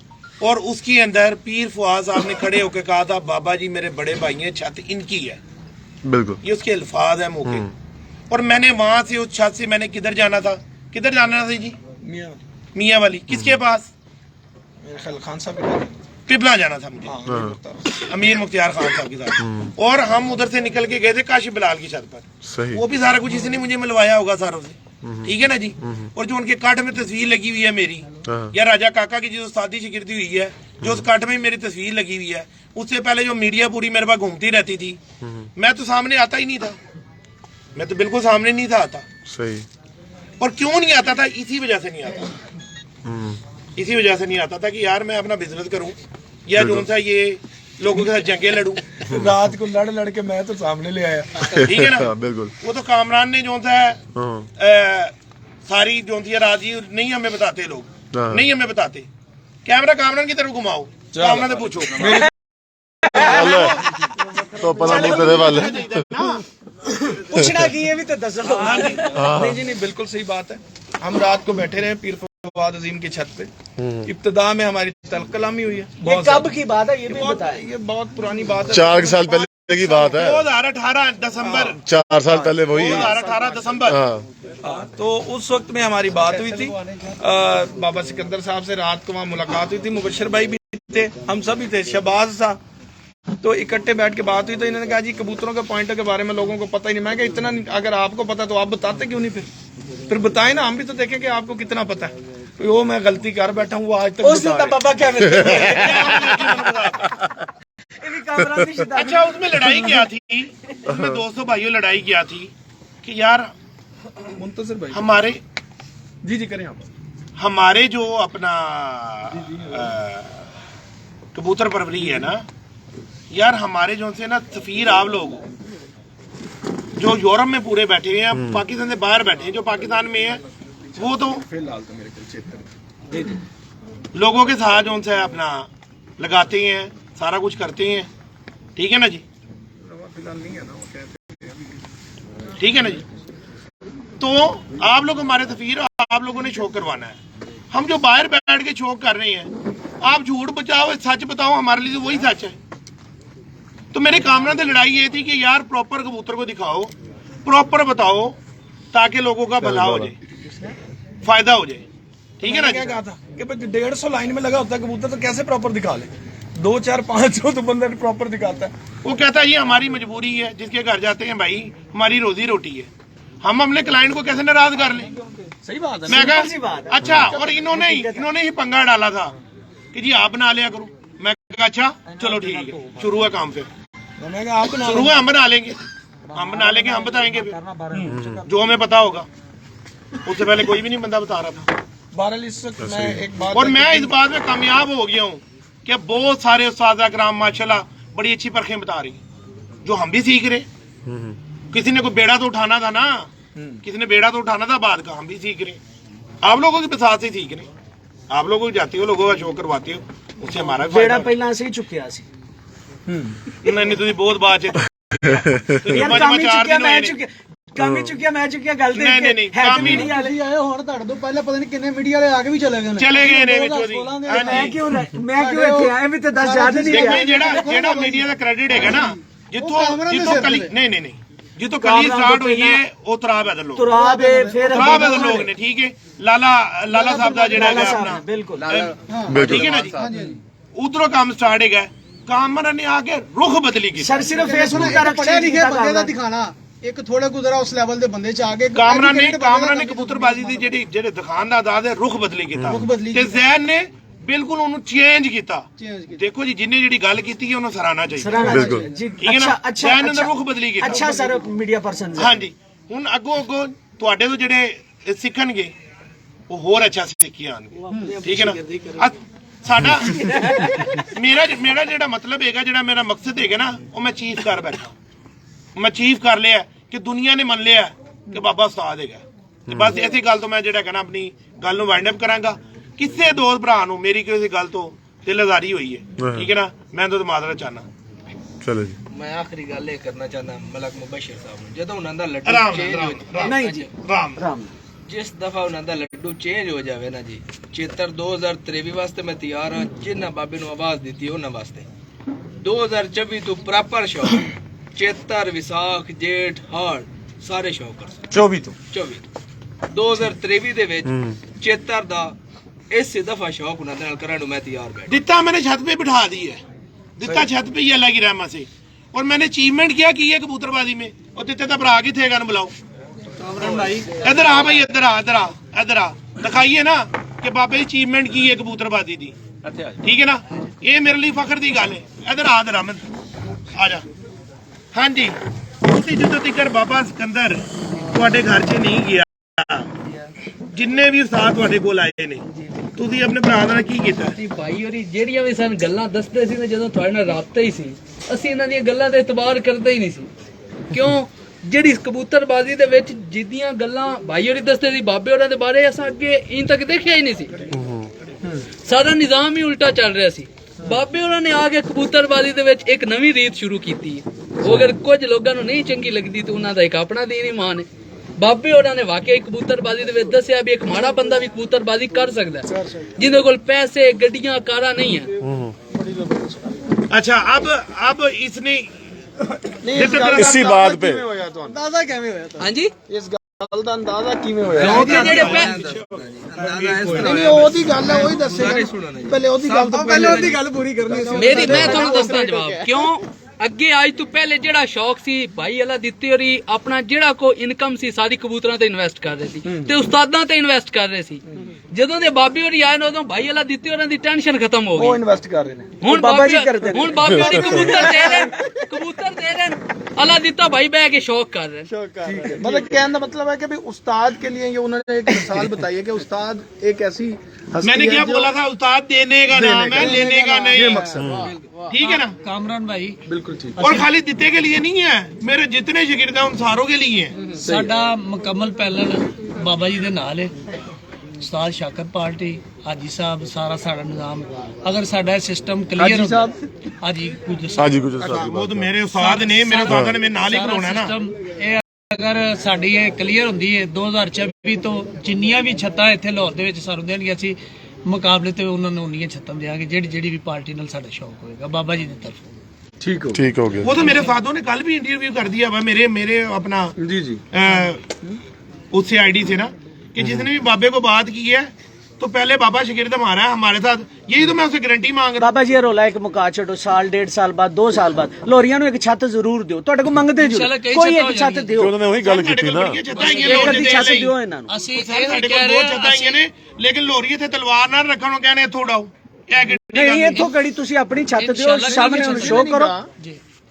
और उसके अंदर पीर फुआद साहब ने खड़े होकर कहा था, बाबा जी मेरे बड़े भाई हैं, छत इनकी है। बिल्कुल। ये उसके अल्फाज है मौके। और मैंने वहां से उस छत से मैंने किधर जाना था जी मियाँ वाली किसके पास मेरे ख्याल खान साहब के पास। पिपला जाना था मुझे अमीर मुख्तियार खान साहब के साथ और हम उधर से निकल के गए थे काशिफ बिलाल की छत पर सही। वो भी सारा कुछ इसने मुझे मिलवाया होगा सारों से ठीक है ना जी और जो उनके काट में तस्वीर लगी हुई है मेरी या राजा काका की जो शादी शिगिरती हुई है जो उस काट में मेरी तस्वीर लगी हुई है उससे पहले जो मीडिया पूरी मेरे पास घूमती रहती थी मैं तो सामने आता ही नहीं था मैं तो बिल्कुल सामने नहीं था आता सही। और क्यों नहीं आता था इसी वजह से नहीं आता इसी वजह से नहीं आता था कि यार मैं अपना बिजनेस करूं या जो सा ये लोगों के साथ जंगे लड़ूं रात को लड़ के मैं तो सामने ले आया। ठीक है ना बिल्कुल। वो तो कामरान ने जो सा सारी जो थी रात ही नहीं हमें बताते लोग नहीं हमें बताते कैमरा कामरान की तरफ घुमाओ कामरान से पूछो तो पता नहीं तेरे वाले पूछना की ये भी तो दस नहीं जी नहीं बिल्कुल सही बात है। हम रात को बैठे रहे पीर फवाद अजीम की छत पे इब्तिदा में हमारी तलब कलामी हुई है। ये कब की बात है ये भी बताएं। ये बहुत पुरानी बात है 4 साल पहले की बात है 2018 दिसंबर 4 साल पहले वही 2018 दिसंबर तो उस वक्त में हमारी बात हुई थी बाबा सिकंदर साहब से रात को वहाँ मुलाकात हुई थी मुबशर भाई भी थे हम सभी थे शहबाज था तो इकट्ठे बैठ के बात हुई तो इन्होंने कहा जी कबूतरों के पॉइंटों के बारे में लोगों को पता ही नहीं। मैं कहा इतना नहीं, अगर आपको पता तो आप बताते क्यों नहीं फिर बताएं ना हम भी तो देखें कि आपको कितना पता है। तो वो मैं गलती कर बैठा हूँ वो आज तक बाबा क्या अच्छा उसमें लड़ाई क्या थी उसमें दोस्तों भाइयों लड़ाई क्या थी कि यार मुंतजिर भाई हमारे जी करें आप हमारे जो अपना कबूतर परवरी है ना यार हमारे जो से ना सफीर आप लोग जो यूरोप में पूरे बैठे हुए हैं पाकिस्तान से बाहर बैठे हैं जो पाकिस्तान में है वो तो फिलहाल तो मेरे को लोगों के साथ जो से अपना लगाते हैं सारा कुछ करते हैं ठीक है ना जी फिलहाल नहीं है ना वो कहते हैं ठीक है ना जी। तो आप लोग हमारे सफीर आप लोगों ने शो करवाना है हम जो बाहर बैठ के शो कर रहे हैं आप झूठ बचाओ सच बताओ हमारे लिए तो वही सच है। तो मेरे कामना से लड़ाई ये थी कि यार प्रॉपर कबूतर को दिखाओ प्रॉपर बताओ ताकि लोगों का भला हो जाए फायदा हो जाए ठीक है ना। क्या कहा था कि 150 लाइन में लगा होता है कबूतर तो कैसे प्रॉपर दिखा ले 2 4 500 तो बंदा प्रॉपर दिखाता है। वो कहता है ये हमारी मजबूरी है जिसके घर जाते हैं भाई हमारी रोजी रोटी है हम अपने क्लाइंट को कैसे नाराज कर लें। सही बात है मैं कहा अच्छा और इन्होंने ही पंगा डाला था कि जी आप बना लिया करो। मैं कहा अच्छा चलो ठीक है शुरू है काम फिर शुरू है हम बना लेंगे हम बताएंगे फिर जो हमें पता होगा। उससे पहले कोई भी नहीं बंदा बता रहा था। बहरहाल इस वक्त मैं एक बात और मैं इस बात में कामयाब हो गया हूँ कि बहुत सारे उस्ताद कराम माशाल्लाह बड़ी अच्छी परखें बता रही जो हम भी सीख रहे। किसी ने कोई बेड़ा तो उठाना था ना किसी ने बेड़ा तो उठाना था बात का हम भी सीख रहे आप लोगों के साथ से सीख रहे आप लोगों को जाते हो लोगों का शो करवाते हो उससे हमारा बेड़ा पहला से ही चुकिया सी नहीं तुझे बहुत बात है ਯਾਰ ਕੰਮ ਹੀ ਚੁੱਕਿਆ ਮੈਂ ਚੁੱਕਿਆ ਗੱਲ ਤੇ ਨਹੀਂ ਮੀਡੀਆ ਵਾਲੇ ਆਏ ਹੁਣ ਤੁਹਾਡੇ ਤੋਂ ਪਹਿਲਾਂ ਪਤਾ ਨਹੀਂ ਕਿੰਨੇ ਮੀਡੀਆ ਵਾਲੇ ਆ ਕੇ ਵੀ ਚਲੇ ਗਏ ਨੇ ਵਿੱਚੋਂ ਦੀ ਮੈਂ ਕਿਉਂ ਇੱਥੇ ਆਇਆ ਵੀ ਤੇ 10 ਯਾਦ ਨਹੀਂ ਦੇਖੋ ਜਿਹੜਾ ਮੀਡੀਆ ਦਾ ਕ੍ਰੈਡਿਟ ਹੈਗਾ ਨਾ ਜਿੱਥੋਂ ਕਲੀ ਨਹੀਂ ਜਿੱਥੋਂ ਕਲੀ ਸਟਾਰਟ ਹੋਈ ਹੈ ਉਹ ਤਰਾਬ ਬਦਲ ਲੋਕ ਤਰਾਬ ਬਦਲ ਲੋਕ ਨੇ ਠੀਕ ਹੈ ਲਾਲਾ ਸਾਹਿਬ ਦਾ ਜਿਹੜਾ ਹੈਗਾ ਆਪਣਾ ਬਿਲਕੁਲ ਠੀਕ ਹੈ ਨਾ ਜੀ ਉਧਰੋਂ ਕੰਮ ਸਟਾਰਟ ਹੈਗਾ ਕਾਮਰਾ ਨੇ ਆ ਕੇ ਰੁਖ ਬਦਲੀ ਕੀਤੀ ਸਰ ਸਿਰਫ ਫੇਸਬੁੱਕ ਦਾ ਪੜ੍ਹੇ ਲਿਖੇ ਬੰਦੇ ਦਾ ਦਿਖਾਣਾ ਇੱਕ ਥੋੜੇ ਗੁਜ਼ਰਾ ਉਸ ਲੈਵਲ ਦੇ ਬੰਦੇ ਚ ਆ ਕੇ ਕਾਮਰਾ ਨੇ ਕਬੂਤਰਬਾਜ਼ੀ ਦੀ ਜਿਹੜੇ ਦਿਖਾਣ ਦਾ ਆਜ਼ਾਦ ਹੈ ਰੁਖ ਬਦਲੀ ਕੀਤਾ ਤੇ ਜ਼ੈਨ ਨੇ ਬਿਲਕੁਲ ਉਹਨੂੰ ਚੇਂਜ ਕੀਤਾ। ਦੇਖੋ ਜੀ ਜਿੰਨੇ ਜਿਹੜੀ ਗੱਲ ਕੀਤੀ ਹੈ ਉਹਨੂੰ ਸਰਾਹਣਾ ਚਾਹੀਦਾ ਬਿਲਕੁਲ ਜੀ ਅੱਛਾ ਜ਼ੈਨ ਨੇ ਰੁਖ ਬਦਲੀ ਕੀਤਾ। ਅੱਛਾ ਸਰ ਮੀਡੀਆ ਪਰਸਨ ਹਾਂਜੀ ਹੁਣ ਅੱਗੋਂ ਤੁਹਾਡੇ ਤੋਂ ਜਿਹੜੇ ਸਿੱਖਣਗੇ ਉਹ ਹੋਰ ਅੱਛਾ ਸਿੱਖੀ ਆਣਗੇ ਠੀਕ ਹੈ ਨਾ। ਸਾਡਾ ਮੇਰਾ ਜਿਹੜਾ ਮਤਲਬ ਹੈਗਾ ਜਿਹੜਾ ਮੇਰਾ ਮਕਸਦ ਹੈਗਾ ਨਾ ਉਹ ਮੈਂ ਚੀਫ ਕਰ ਬੈਠਾ ਮੈਂ ਚੀਫ ਕਰ ਲਿਆ ਕਿ ਦੁਨੀਆ ਨੇ ਮੰਨ ਲਿਆ ਕਿ ਬਾਬਾ ਉਸਤਾਦ ਹੈਗਾ ਤੇ ਬਸ ਇਸੇ ਗੱਲ ਤੋਂ ਮੈਂ ਜਿਹੜਾ ਕਹਿਣਾ ਆਪਣੀ ਗੱਲ ਨੂੰ ਵਾਈਂਡ ਅਪ ਕਰਾਂਗਾ। ਕਿਸੇ ਦੋਸਤ ਭਰਾ ਨੂੰ ਮੇਰੀ ਕਿਸੇ ਗੱਲ ਤੋਂ ਦਿਲ ਆਜ਼ਾਰੀ ਹੋਈ ਹੈ ਠੀਕ ਹੈ ਨਾ ਮੈਂ ਤਾਂ ਮਾਜ਼ਰਤ ਚਾਹਨਾ ਚਲੋ ਜੀ ਮੈਂ ਆਖਰੀ ਗੱਲ ਇਹ ਕਰਨਾ ਚਾਹੁੰਦਾ ਮਲਕ ਮੁਬਸ਼ਰ ਸਾਹਿਬ ਨੂੰ ਜਦੋਂ ਉਹਨਾਂ ਦਾ ਲੱਡੂ ਚੇਂਜ ਨਹੀਂ ਜੀ ਰਾਮ ਜਿਸ ਦਫਾ ਉਹਨਾਂ ਦਾ ਲੱਡੂ ਚੇਂਜ ਹੋ ਜਾਵੇ ਨਾ ਜੀ ਚੇਤਰ 2023 ਵਾਸਤੇ ਮੈਂ ਤਿਆਰ ਹਾਂ ਜਿੰਨਾ ਬਾਬੇ ਨੂੰ ਆਵਾਜ਼ ਦਿੱਤੀ ਉਹਨਾਂ ਵਾਸਤੇ 2024 ਤੋਂ ਪ੍ਰਾਪਰ ਸ਼ੌਕ ਚੇਤਰ ਵਿਸਾਖ ਜੇਠ ਹਾੜ ਸਾਰੇ ਸ਼ੌਕਰ 24 ਤੋਂ 2023 ਦੇ ਵਿੱਚ ਚੇਤਰ ਦਾ ਇਸੇ ਦਫਾ ਸ਼ੌਕ ਉਹਨਾਂ ਦੇ ਨਾਲ ਕਰਨ ਨੂੰ ਮੈਂ ਤਿਆਰ ਬੈਠਾ दिता मैंने छत पे बिठा दी है, दिता छत पे ही अल्लाह की रहमत से। और मैंने अचीवमेंट क्या की है कबूतरबाजी में। और दिते तो भरा की थे गन बुलाओ, इधर आ भाई, इधर आ, इधर आ, इधर आ, दिखाइए ना कि बाबे अचीवमेंट की है कबूतरबाजी दी, ठीक है ना। ये मेरे लिए फखर की गल है। इधर आ, इधर आ जा। हाँ जी, ਤੁਸੀਂ ਜਦੋਂ ਤੱਕ ਬਾਬਾ ਸਿਕੰਦਰ ਤੁਹਾਡੇ ਘਰ 'ਚ ਨਹੀਂ ਗਿਆ, ਜਿੰਨੇ ਵੀ ਉਸਤਾਦ ਤੁਹਾਡੇ ਕੋਲ ਆਏ ਨੇ, ਤੁਸੀਂ ਆਪਣੇ ਭਰਾ ਨਾਲ ਕੀ ਕੀਤਾ? ਭਾਈ ਹੋਰੀ ਜਿਹੜੀਆਂ ਵੀ ਸਾਨੂੰ ਗੱਲਾਂ ਦੱਸਦੇ ਸੀ ਨਾ, ਜਦੋਂ ਤੁਹਾਡੇ ਨਾਲ ਰਾਬਤਾ ਹੀ ਸੀ, ਅਸੀਂ ਇਹਨਾਂ ਦੀਆਂ ਗੱਲਾਂ ਤੇ ਇਤਬਾਰ ਕਰਦੇ ਹੀ ਨਹੀਂ ਸੀ। ਕਿਉਂ? ਜਿਹੜੀ ਕਬੂਤਰਬਾਜ਼ੀ ਦੇ ਵਿੱਚ ਜਿੱਦੀਆਂ ਗੱਲਾਂ ਭਾਈ ਹੋਰੀ ਦੱਸਦੇ ਸੀ ਬਾਬੇ ਹੋਰਾਂ ਦੇ ਬਾਰੇ, ਅਸਾਂ ਅੱਗੇ ਇਨ ਤੱਕ ਦੇਖਿਆ ਹੀ ਨਹੀਂ ਸੀ। ਸਾਰਾ ਨਿਜ਼ਾਮ ਹੀ ਉਲਟਾ ਚੱਲ ਰਿਹਾ ਸੀ। ਬਾਬੇ ਹੋਰਾਂ ਨੇ ਆ ਕੇ ਕਬੂਤਰਬਾਜ਼ੀ ਦੇ ਵਿੱਚ ਇੱਕ ਨਵੀਂ ਰੀਤ ਸ਼ੁਰੂ ਕੀਤੀ ਹੈ। ਉਹ ਅਗਰ ਕੁਝ ਲੋਕਾਂ ਨੂੰ ਨਹੀਂ ਚੰਗੀ ਲੱਗਦੀ ਤਾਂ ਉਹਨਾਂ ਦਾ ਇੱਕ ਆਪਣਾ ਦੀਨ ਈਮਾਨ ਹੈ। ਬਾਬੇ ਹੋਰਾਂ ਨੇ ਵਾਕਿਆ ਕਬੂਤਰਬਾਜ਼ੀ ਦੇ ਵਿੱਚ ਦੱਸਿਆ ਵੀ ਇੱਕ ਮਾੜਾ ਬੰਦਾ ਵੀ ਕਬੂਤਰਬਾਜ਼ੀ ਕਰ ਸਕਦਾ ਹੈ, ਜਿਹਦੇ ਕੋਲ ਪੈਸੇ, ਗੱਡੀਆਂ, ਕਾਰਾਂ ਨਹੀਂ ਹੈ। अच्छा, अब इसने इसी बात पे ਅੰਦਾਜ਼ਾ ਕਿਵੇਂ ਹੋਇਆ ਤੁਹਾਨੂੰ? ਹਾਂਜੀ, ਇਸ ਗੱਲ ਦਾ ਅੰਦਾਜ਼ਾ ਕਿਵੇਂ ਹੋਇਆ? ਕਿਉਂਕਿ ਜਿਹੜੇ ਨਹੀਂ, ਉਹਦੀ ਗੱਲ ਹੈ, ਉਹੀ ਦੱਸੇਗਾ। ਪਹਿਲੇ ਉਹਦੀ ਗੱਲ ਤੋਂ ਪਹਿਲੇ ਉਹਦੀ ਗੱਲ ਪੂਰੀ ਕਰਨੀ ਸੀ। ਮੇਰੀ ਮੈਂ ਤੁਹਾਨੂੰ ਦੱਸਦਾ ਜਵਾਬ ਕਿਉਂ। ਅੱਗੇ ਅੱਜ ਤੋਂ ਪਹਿਲੇ ਜਿਹੜਾ ਸ਼ੌਕ ਸੀ ਭਾਈ ਅੱਲਾ ਦਿੱਤੀ ਹੋਰੀ ਆਪਣਾ ਜਿਹੜਾ ਕੋ ਇਨਕਮ ਸੀ ਸਾਰੀ ਕਬੂਤਰਾਂ ਤੇ ਇਨਵੈਸਟ ਕਰ ਰਹੇ ਸੀ ਤੇ ਉਸਤਾਦਾਂ ਤੇ ਇਨਵੈਸਟ ਕਰ ਰਹੇ ਸੀ। ਜਦੋਂ ਦੇ ਬਾਬੇ ਹੋਰੀ ਆਏ ਨੇ ਉਦੋਂ ਭਾਈ ਅੱਲਾ ਦਿੱਤੀ ਹੋਰਾਂ ਦੀ ਟੈਨਸ਼ਨ ਖਤਮ ਹੋ ਗਈ। ਉਹ ਇਨਵੈਸਟ ਕਰ ਰਹੇ ਨੇ, ਹੁਣ ਬਾਬਾ ਜੀ ਕਰਦੇ ਨੇ। ਹੁਣ ਬਾਬੇ ਹੋਰੀ ਕਬੂਤਰ ਦੇ ਰਹੇ ਨੇ, ਅੱਲਾ ਦਿੱਤਾ ਭਾਈ ਬਹਿ ਕੇ ਸ਼ੌਕ ਕਰ ਰਹੇ। ठीक है, मतलब कहने का मतलब है कि भाई उस्ताद के लिए ये उन्होंने एक मिसाल बताई है कि उस्ताद एक ऐसी हस्ती मैंने है क्या जो बोला था, उस्ताद देने का नाम है, लेने का नहीं। ये मकसद, ठीक है ना। ਕਾਮਰਾਨ ਭਾਈ बिल्कुल ठीक। और खाली दिते के लिए नहीं है, मेरे जितने शागिर्द हैं उन सारों के लिए है। ਸਾਡਾ ਮੁਕੰਮਲ ਪੈਨਲ ਬਾਬਾ ਜੀ ਦੇ ਨਾਲ ਹੈ। ਉਸਤਾਦ ਸ਼ਾਕਰ ਪਾਰਟੀ, ਹਾਜੀ ਸਾਹਿਬ, ਸਾਰਾ ਸਾਡਾ ਨਿਜ਼ਾਮ। ਅਗਰ ਸਾਡਾ ਸਿਸਟਮ ਕਲੀਅਰ ਹੋ ਗਿਆ, ਹਾਜੀ कुछ वो तो मेरे उस्ताद ने, मेरे उस्ताद ने मेरे नाल ही कराना है ना। ਸਿਸਟਮ ਇਹ ਅਗਰ ਸਾਡੀ ਇਹ ਕਲੀਅਰ ਹੁੰਦੀ ਹੈ 2024 ਤੋਂ ਜਿੰਨੀਆਂ ਵੀ ਛੱਤਾਂ ਇੱਥੇ ਲਾਹੌਰ ਦੇ ਵਿੱਚ ਸਾਨੂੰ ਦੇਣਗੇ, ਅਸੀਂ ਮੁਕਾਬਲੇ ਤੇ ਉਹਨਾਂ ਨੂੰ ਉਨੀਆਂ ਛੱਤਾਂ ਦੇਵਾਂਗੇ ਜਿਹੜੀ ਵੀ ਪਾਰਟੀ ਨਾਲ ਸਾਡਾ ਸ਼ੌਕ ਹੋਏਗਾ ਬਾਬਾ ਜੀ ਦੀ ਤਰਫੋਂ। ठीक हो, ठीक हो गया। वो तो मेरे उस्तादों ने कल भी इंटरव्यू कर दिया हुआ मेरे अपना जी जी, उससे आईडी से ना, कि जिसने भी बाबे को बात की है तो पहले बाबा शागिर्द हमारा है, हमारे साथ। यही तो मैं उसे गारंटी मांग रहा ਬਾਬਾ ਜੀ ਰੋਲਾ ਇੱਕ ਮੁਕਾ ਛੱਡੋ, ਸਾਲ 1.5 ਸਾਲ ਬਾਅਦ 2 ਸਾਲ ਬਾਅਦ ਲੋਰੀਆਂ ਨੂੰ ਇੱਕ ਛੱਤ ਜ਼ਰੂਰ ਦਿਓ। ਤੁਹਾਡੇ ਕੋਲ ਮੰਗਦੇ ਜੋ ਕੋਈ ਇੱਕ ਛੱਤ ਦਿਓ। उन्होंने वही गल की थी ना, ਇੱਕ ਅੱਧੀ ਛੱਤ ਦਿਓ ਇਹਨਾਂ ਨੂੰ। ਅਸੀਂ ਸਾਡੇ ਕੋਲ ਦੋ ਛੱਤਾਂ ਆਈਆਂ ਨੇ, ਲੇਕਿਨ ਲੋਰੀ ਇੱਥੇ ਤਲਵਾਰ ਨਾਲ ਰੱਖਣ ਨੂੰ ਕਹਿੰਦੇ ਇੱਥੋਂ ਉਡਾਓ। ਨਹੀਂ, ਇੱਥੋਂ ਕੜੀ ਤੁਸੀਂ ਆਪਣੀ ਛੱਤ ਦਿਓ, ਸਾਹਮਣੇ ਉਹਨੂੰ ਸ਼ੋਅ ਕਰੋ।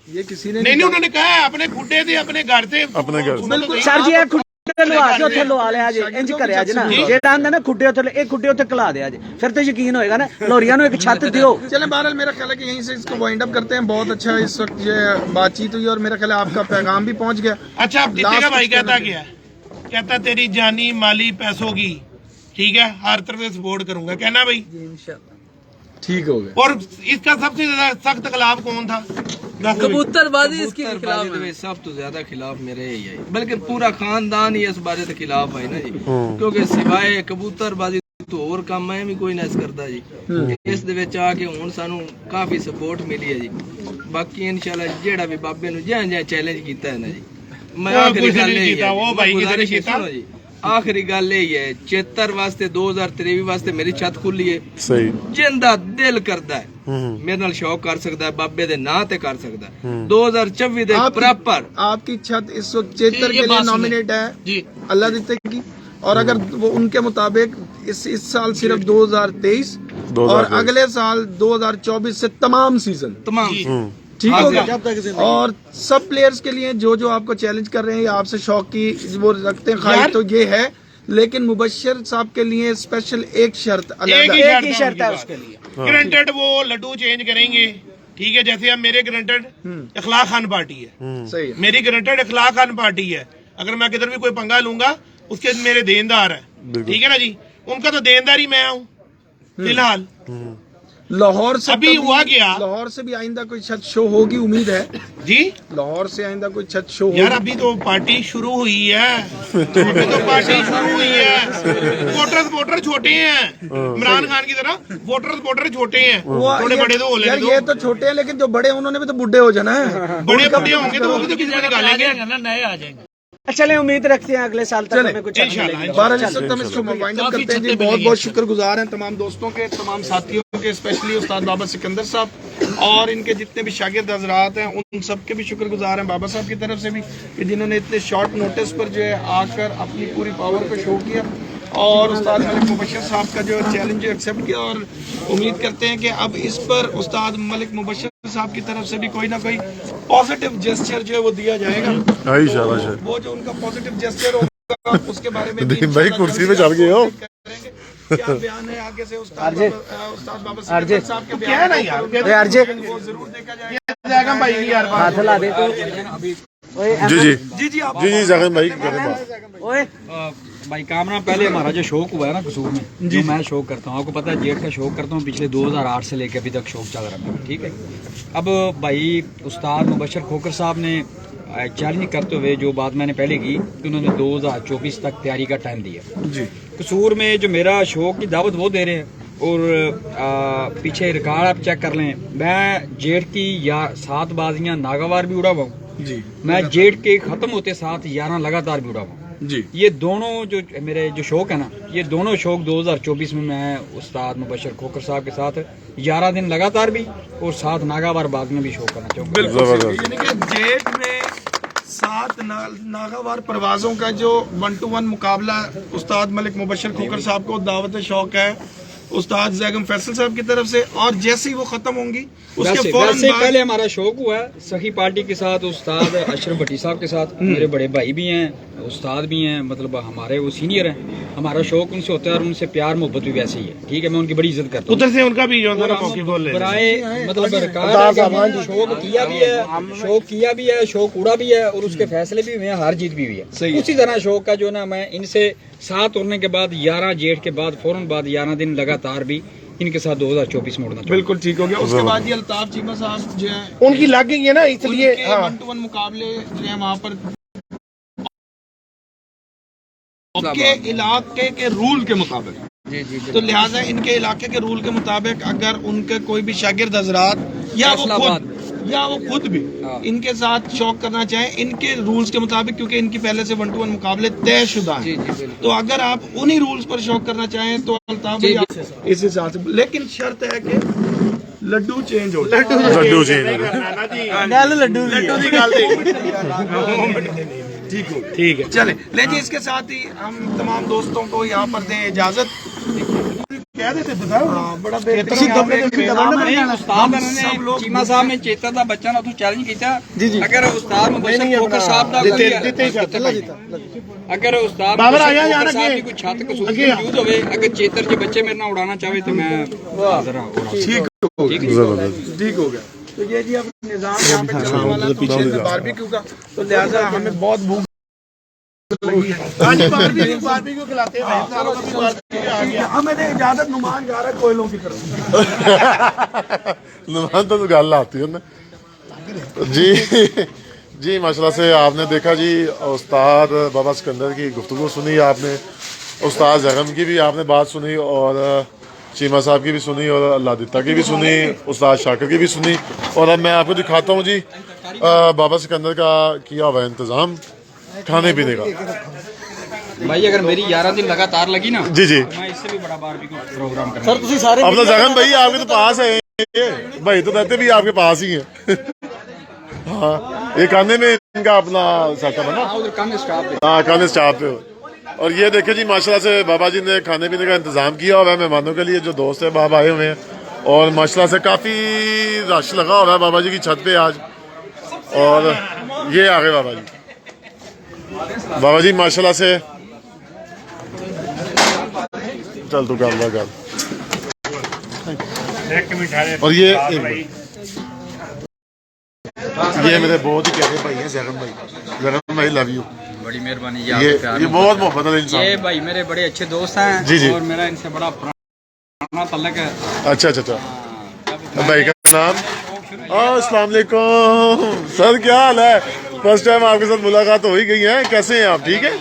ये किसी ने नहीं उन्होंने कहा है अपने खुड्डे से अपने घर से अपने घर से। बिल्कुल ਸਰ ਜੀ ਇਹ ਖੁੱਡੇ ਲਵਾ ਕੇ ਉੱਥੇ ਲਵਾ ਲਿਆ ਜੇ, ਇੰਜ ਕਰਿਆ ਜੇ ਨਾ, ਜਿਹੜਾ ਆਂਦਾ ਨਾ ਖੁੱਡੇ ਉੱਥੇ, ਇਹ ਖੁੱਡੇ ਉੱਥੇ ਕਲਾ ਦਿਆ ਜੇ, ਫਿਰ ਤੇ ਯਕੀਨ होएगा ना। ਲੋਰੀਆਂ ਨੂੰ ਇੱਕ ਛੱਤ ਦਿਓ। चले बहरहाल, मेरा ख्याल है कि यहीं से इसको वाइंड अप करते हैं। बहुत अच्छा इस वक्त ये बातचीत हुई और मेरा ख्याल है आपका पैगाम भी पहुंच गया। अच्छा, अब दिते का भाई कहता क्या है? कहता तेरी जानी माली पैसों की, ठीक है, हर तरफ से सपोर्ट करूंगा, कहना भाई। ठीक हो गया। और इसका सबसे ज्यादा सख्त खिलाफ कौन था? कबूतरबाजी इसके खिलाफ कबूतरबाजी दे सब तो ज्यादा खिलाफ मेरे ही है, बल्कि पूरा खानदान ही इस बारे के खिलाफ है ना जी। क्योंकि सिवाय कबूतरबाजी तो और काम है भी कोई ना करता जी। इस दे विच आके हुण सानू काफी सपोर्ट मिली है जी। बाकी इंशाल्लाह जेड़ा भी बाबे नु ज्यां चैलेंज कीता है ना जी, मैं आखिरी गल वो भाई किसी ने कीता जी, आखिरी गल यही है, चेतर वास्ते 2023 वास्ते मेरी छत खुली है। सही। जिंदा दिल करदा है मेरे नाल शौक कर सकदा है, बाबे दे नां ते कर सकदा है। 2024 दे प्रॉपर आपकी छत इस वक्त चेतर के लिए नॉमिनेट है जी, अल्लाह देते की। और अगर वो उनके मुताबिक इस साल सिर्फ 2023 और अगले साल 2024 से तमाम सीजन तमाम ठीक होगा। और सब प्लेयर्स के लिए जो आपको चैलेंज कर रहे हैं, आपसे शौक की वो रखते हैं ख्वाहिश, तो ये है। लेकिन मुबश्शिर साहब के लिए स्पेशल एक शर्त, एक ही शर्त है उसके लिए। ग्रांटेड वो लड्डू चेंज करेंगे, ठीक है। जैसे अब मेरे ग्रांटेड इखलाक खान पार्टी है, सही है। मेरी ग्रांटेड इखलाक खान पार्टी है। अगर मैं किधर भी कोई पंगा लूंगा उसके मेरे देनदार है, ठीक है ना जी। उनका तो देनदार ही मैं हूँ फिलहाल। लाहौर से अभी हुआ क्या? लाहौर से भी आइंदा कोई छत शो होगी, उम्मीद है जी। लाहौर से आइंदा कोई छत शो यार होगी। अभी तो पार्टी शुरू हुई है, अभी तो पार्टी शुरू हुई है। वोटर छोटे हैं, इमरान खान की तरह वोटर छोटे हैं, थोड़े बड़े तो हो यार लेने ये दो। तो छोटे हैं, लेकिन जो बड़े हैं उन्होंने भी तो बुढ़े हो जाना है। बड़े होंगे तो वो भी तो किसी को निकालेंगे। नए आ जाएंगे। चले उम्मीद रखते हैं अगले साल तक हमें कुछ बहरहाल इस वक्त हम इसको वाइंड अप करते हैं जी। बहुत बहुत शुक्रगुजार हैं तमाम दोस्तों के, तमाम साथियों के, स्पेशली उस्ताद बाबा सिकंदर साहब और इनके जितने भी शागिर्द हजरात हैं उन सब के भी शुक्रगुजार हैं बाबा साहब की तरफ से भी, कि जिन्होंने इतने शॉर्ट नोटिस पर जो है आकर अपनी पूरी पावर को शो किया और उस्ताद मलिक मुबशर साहब का जो चैलेंज एक्सेप्ट किया। और उम्मीद करते हैं कि अब इस पर उस्ताद मलिक मुबशर साहब की तरफ से भी कोई ना कोई पॉजिटिव जेस्चर जो है वो दिया जाएगा। वो जो उनका पॉजिटिव जेस्चर होगा उसके बारे में भी भाई कुर्सी पे चढ़ गए हो। क्या बयान है आगे से उस्ताद बाबा साहब के बयान है यार, वो जरूर देखा जाएगा भाई यार। हाथ ला दे तो जी आप जी जगन भाई ओए भाई कामना, पहले हमारा जो शौक हुआ है ना कसूर में, जो मैं शौक करता हूँ, आपको पता है जेट का शौक करता हूँ पिछले 2008 से लेकर अभी तक शौक चल रहा है, ठीक है। अब भाई उस्ताद मुबशर खोकर साहब ने चैलेंज करते हुए जो बात मैंने पहले की कि उन्होंने 2024 तक तैयारी का टाइम दिया जी। कसूर में जो मेरा शौक की दावत वो दे रहे हैं और पीछे रिकॉर्ड आप चेक कर लें, मैं जेट की 7 बाजियाँ नागावार भी उड़ा हुआ हूँ जी। मैं जेट के ख़त्म होते 7-11 लगातार भी उड़ा हुआ जी। ये दोनों जो मेरे जो शौक है ना, ये दोनों शौक 2024 में मैं उस्ताद मुबशर खोकर साहब के साथ 11 दिन लगातार भी और 7 नागावार बाद में भी शौक करना चाहूँगा। यानी कि जेट में 7 नागावार परवाजों का जो 1-to-1 मुकाबला उस्ताद मलिक मुबशर खोकर साहब को दावत शौक है उस्ताद जैगम फैसल साहब की तरफ से, और जैसे ही वो खत्म होंगी उसके फौरन बाद पहले हमारा शौक हुआ है सखी पार्टी के साथ, उस्ताद अशरफ भट्टी साहब के साथ, मेरे बड़े भाई भी हैं, उस्ताद भी हैं, मतलब हमारे वो सीनियर हैं। हमारा शौक उनसे होता है और उनसे प्यार मोहब्बत भी वैसे ही है, ठीक है। मैं उनकी बड़ी इज्जत करता हूं। उधर से उनका भी मतलब शौक किया भी है, शौक उड़ा भी है और उसके फैसले भी हुए हैं, हार जीत भी हुई है। उसी तरह शौक का जो ना, मैं इनसे 7 उड़ने के बाद 11 जेठ के बाद फौरन बाद 11 दिन लगातार भी इनके साथ 2024 में उड़ना। बिल्कुल ठीक हो गया। उसके बाद ये अल्ताफ चीमा साहब जो है उनकी लग गई है ना, इसलिए 1-to-1 मुकाबले जो है वहाँ पर के इलाके के रूल के मुताबिक, तो लिहाजा इनके इलाके के रूल के मुताबिक अगर उनके कोई भी शागिर्द हजरात या वो खुद भी इनके साथ शौक करना चाहें इनके रूल्स के मुताबिक, क्योंकि इनकी पहले से 1-to-1 मुकाबले तयशुदा हैं, तो अगर आप उन्हीं रूल्स पर शौक करना चाहें तो अल्ताफ भाई इस हिसाब से, लेकिन शर्त है कि लड्डू चेंज हो, लड्डू चेंज ठीक है। चले ले जी, इसके साथ ही हम तमाम दोस्तों को यहाँ पर दें इजाजत। कह देते बड़ा चीमा साहब ने चेता दा बच्चा ना चैलेंज किया, अगर उस्ताद मुबशर खोकर साहब दा अगर उस्ताद साहब की कोई छत कसूर मौजूद होवे, अगर चेतर के बच्चे मेरे ना उड़ाना चाहे तो मैं हाजिर हूं। ठीक हो गया। तो ये जी अब निजाम यहाँ पे चलने वाला है पीछे से बारबेक्यू का, तो लिहाजा हमें बहुत भूख लगी है। बारबेक्यू खिलाते हैं, हमें इजाजत। नुमान जा रहा है कोयलों की तरफ। नुमान तो गल आती है ना जी। माशाल्लाह से आपने देखा जी, उस्ताद बाबा सिकंदर की गुफ्तगू सुनी आपने, उस्ताद जगम की भी आपने बात सुनी और चीमा साहब की भी सुनी और अल्लाह दिता की भी सुनी, उस्ताद शाकिर की भी सुनी। और अब मैं आपको दिखाता हूँ जी बाबा सिकंदर का किया हुआ इंतज़ाम खाने पीने का। भाई अगर मेरी 11 दिन लगातार लगी ना जी तो मैं इससे भी बड़ा बारबेक्यू प्रोग्राम करूंगा। अब तो जगन भाई आपके तो पास है, भाई तो रहते भी आपके पास ही है। हाँ, ये खाने में इनका अपना सेटअप है ना, खाने स्टाफ पे। और ये देखिए जी माशाल्लाह से बाबा जी ने खाने पीने का इंतज़ाम किया हुआ है मेहमानों के लिए, जो दोस्त है बाबा आए हुए हैं, और माशाल्लाह से काफ़ी रश लगा हुआ है बाबा जी की छत पे आज। और ये आ गए बाबा जी माशाल्लाह से। चल तू कर। और ये मेरे बहुत ही प्यारे भाई हैं जगन भाई लव यू, बड़ी मेहरबानी। ये बहुत मोहब्बत वाले इंसान। ये भाई मेरे बड़े अच्छे दोस्त हैं जी। और मेरा इनसे बड़ा पुराना तल्लक है। अच्छा। भाई का नाम? अस्सलाम वालेकुम सर, क्या हाल है? फर्स्ट टाइम आपके साथ मुलाकात हो ही गई है, कैसे हैं आप? ठीक है,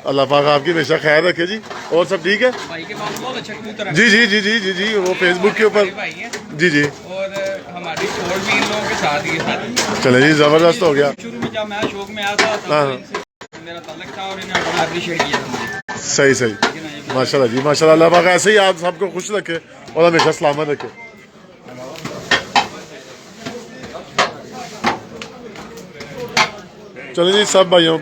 अल्लाह पाक आपकी हमेशा खैर रखे जी। और सब ठीक है? भाई के पास बहुत अच्छा कबूतर है। जी, वो फेसबुक के ऊपर जी। और हमारी छोड़ भी इन लोगों के साथ ही है। चले जी, जबरदस्त हो गया। शुरू में जब मैं शौक में आया था میرا تعلق تھا اور انہیں بڑا اپریشیٹ کیا تھا. صحیح صحیح ماشاءاللہ جی ماشاءاللہ. اللہ پاک ایسے ہی آپ سب کو خوش رکھے اور ہمیشہ سلامت رکھے. چلیں جی سب بھائیوں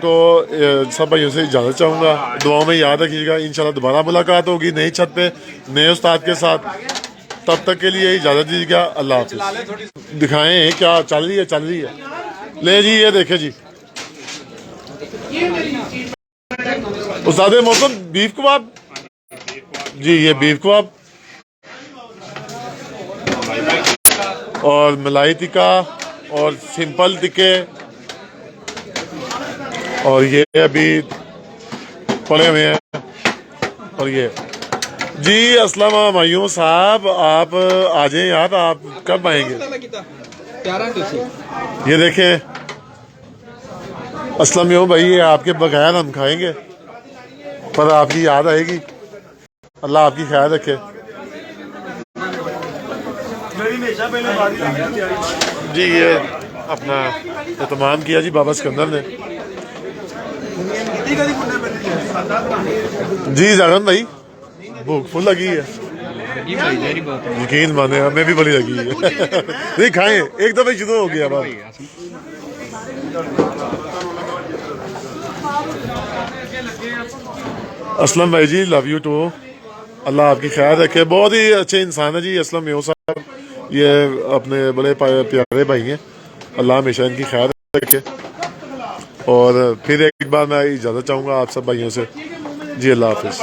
سے اجازت چاہوں گا. دعاؤں میں یاد رکھیے گا. انشاءاللہ دوبارہ ملاقات ہوگی نئی چھت پہ نئے استاد کے ساتھ. تب تک کے لیے اجازت دیجیے گا. اللہ حافظ. دکھائیں کیا چل رہی ہے. لے جی یہ دیکھیں جی استاد محترم بیف کباب جی. یہ بیف کباب اور ملائی ٹکا اور سمپل ٹکے اور یہ ابھی پڑے ہوئے ہیں. اور یہ جی اسلم مایوں صاحب آپ آ جائیں یار. آپ کب آئیں گے؟ یہ دیکھیں اسلم یوں بھائی یہ آپ کے بغیر ہم کھائیں گے پر آپ کی یاد آئے گی. اللہ آپ کی خیال رکھے. جی یہ اپنا اہتمام کیا جی بابا سکندر نے. جی زاغن بھائی بھوک فل لگی ہے. یقین مانے ہمیں بھی بڑی لگی ہے. نہیں کھائیں ایک دفعہ شروع ہو گیا بابا. اسلم بھائی جی لو یو ٹو. اللہ آپ کی خیال رکھے. بہت ہی اچھے انسان ہے جی اسلم یو صاحب. یہ اپنے بڑے پیارے بھائی ہیں. اللہ ہمیشہ ان کی خیال رکھے. اور پھر ایک بار میں اجازت چاہوں گا آپ سب بھائیوں سے. جی اللہ حافظ.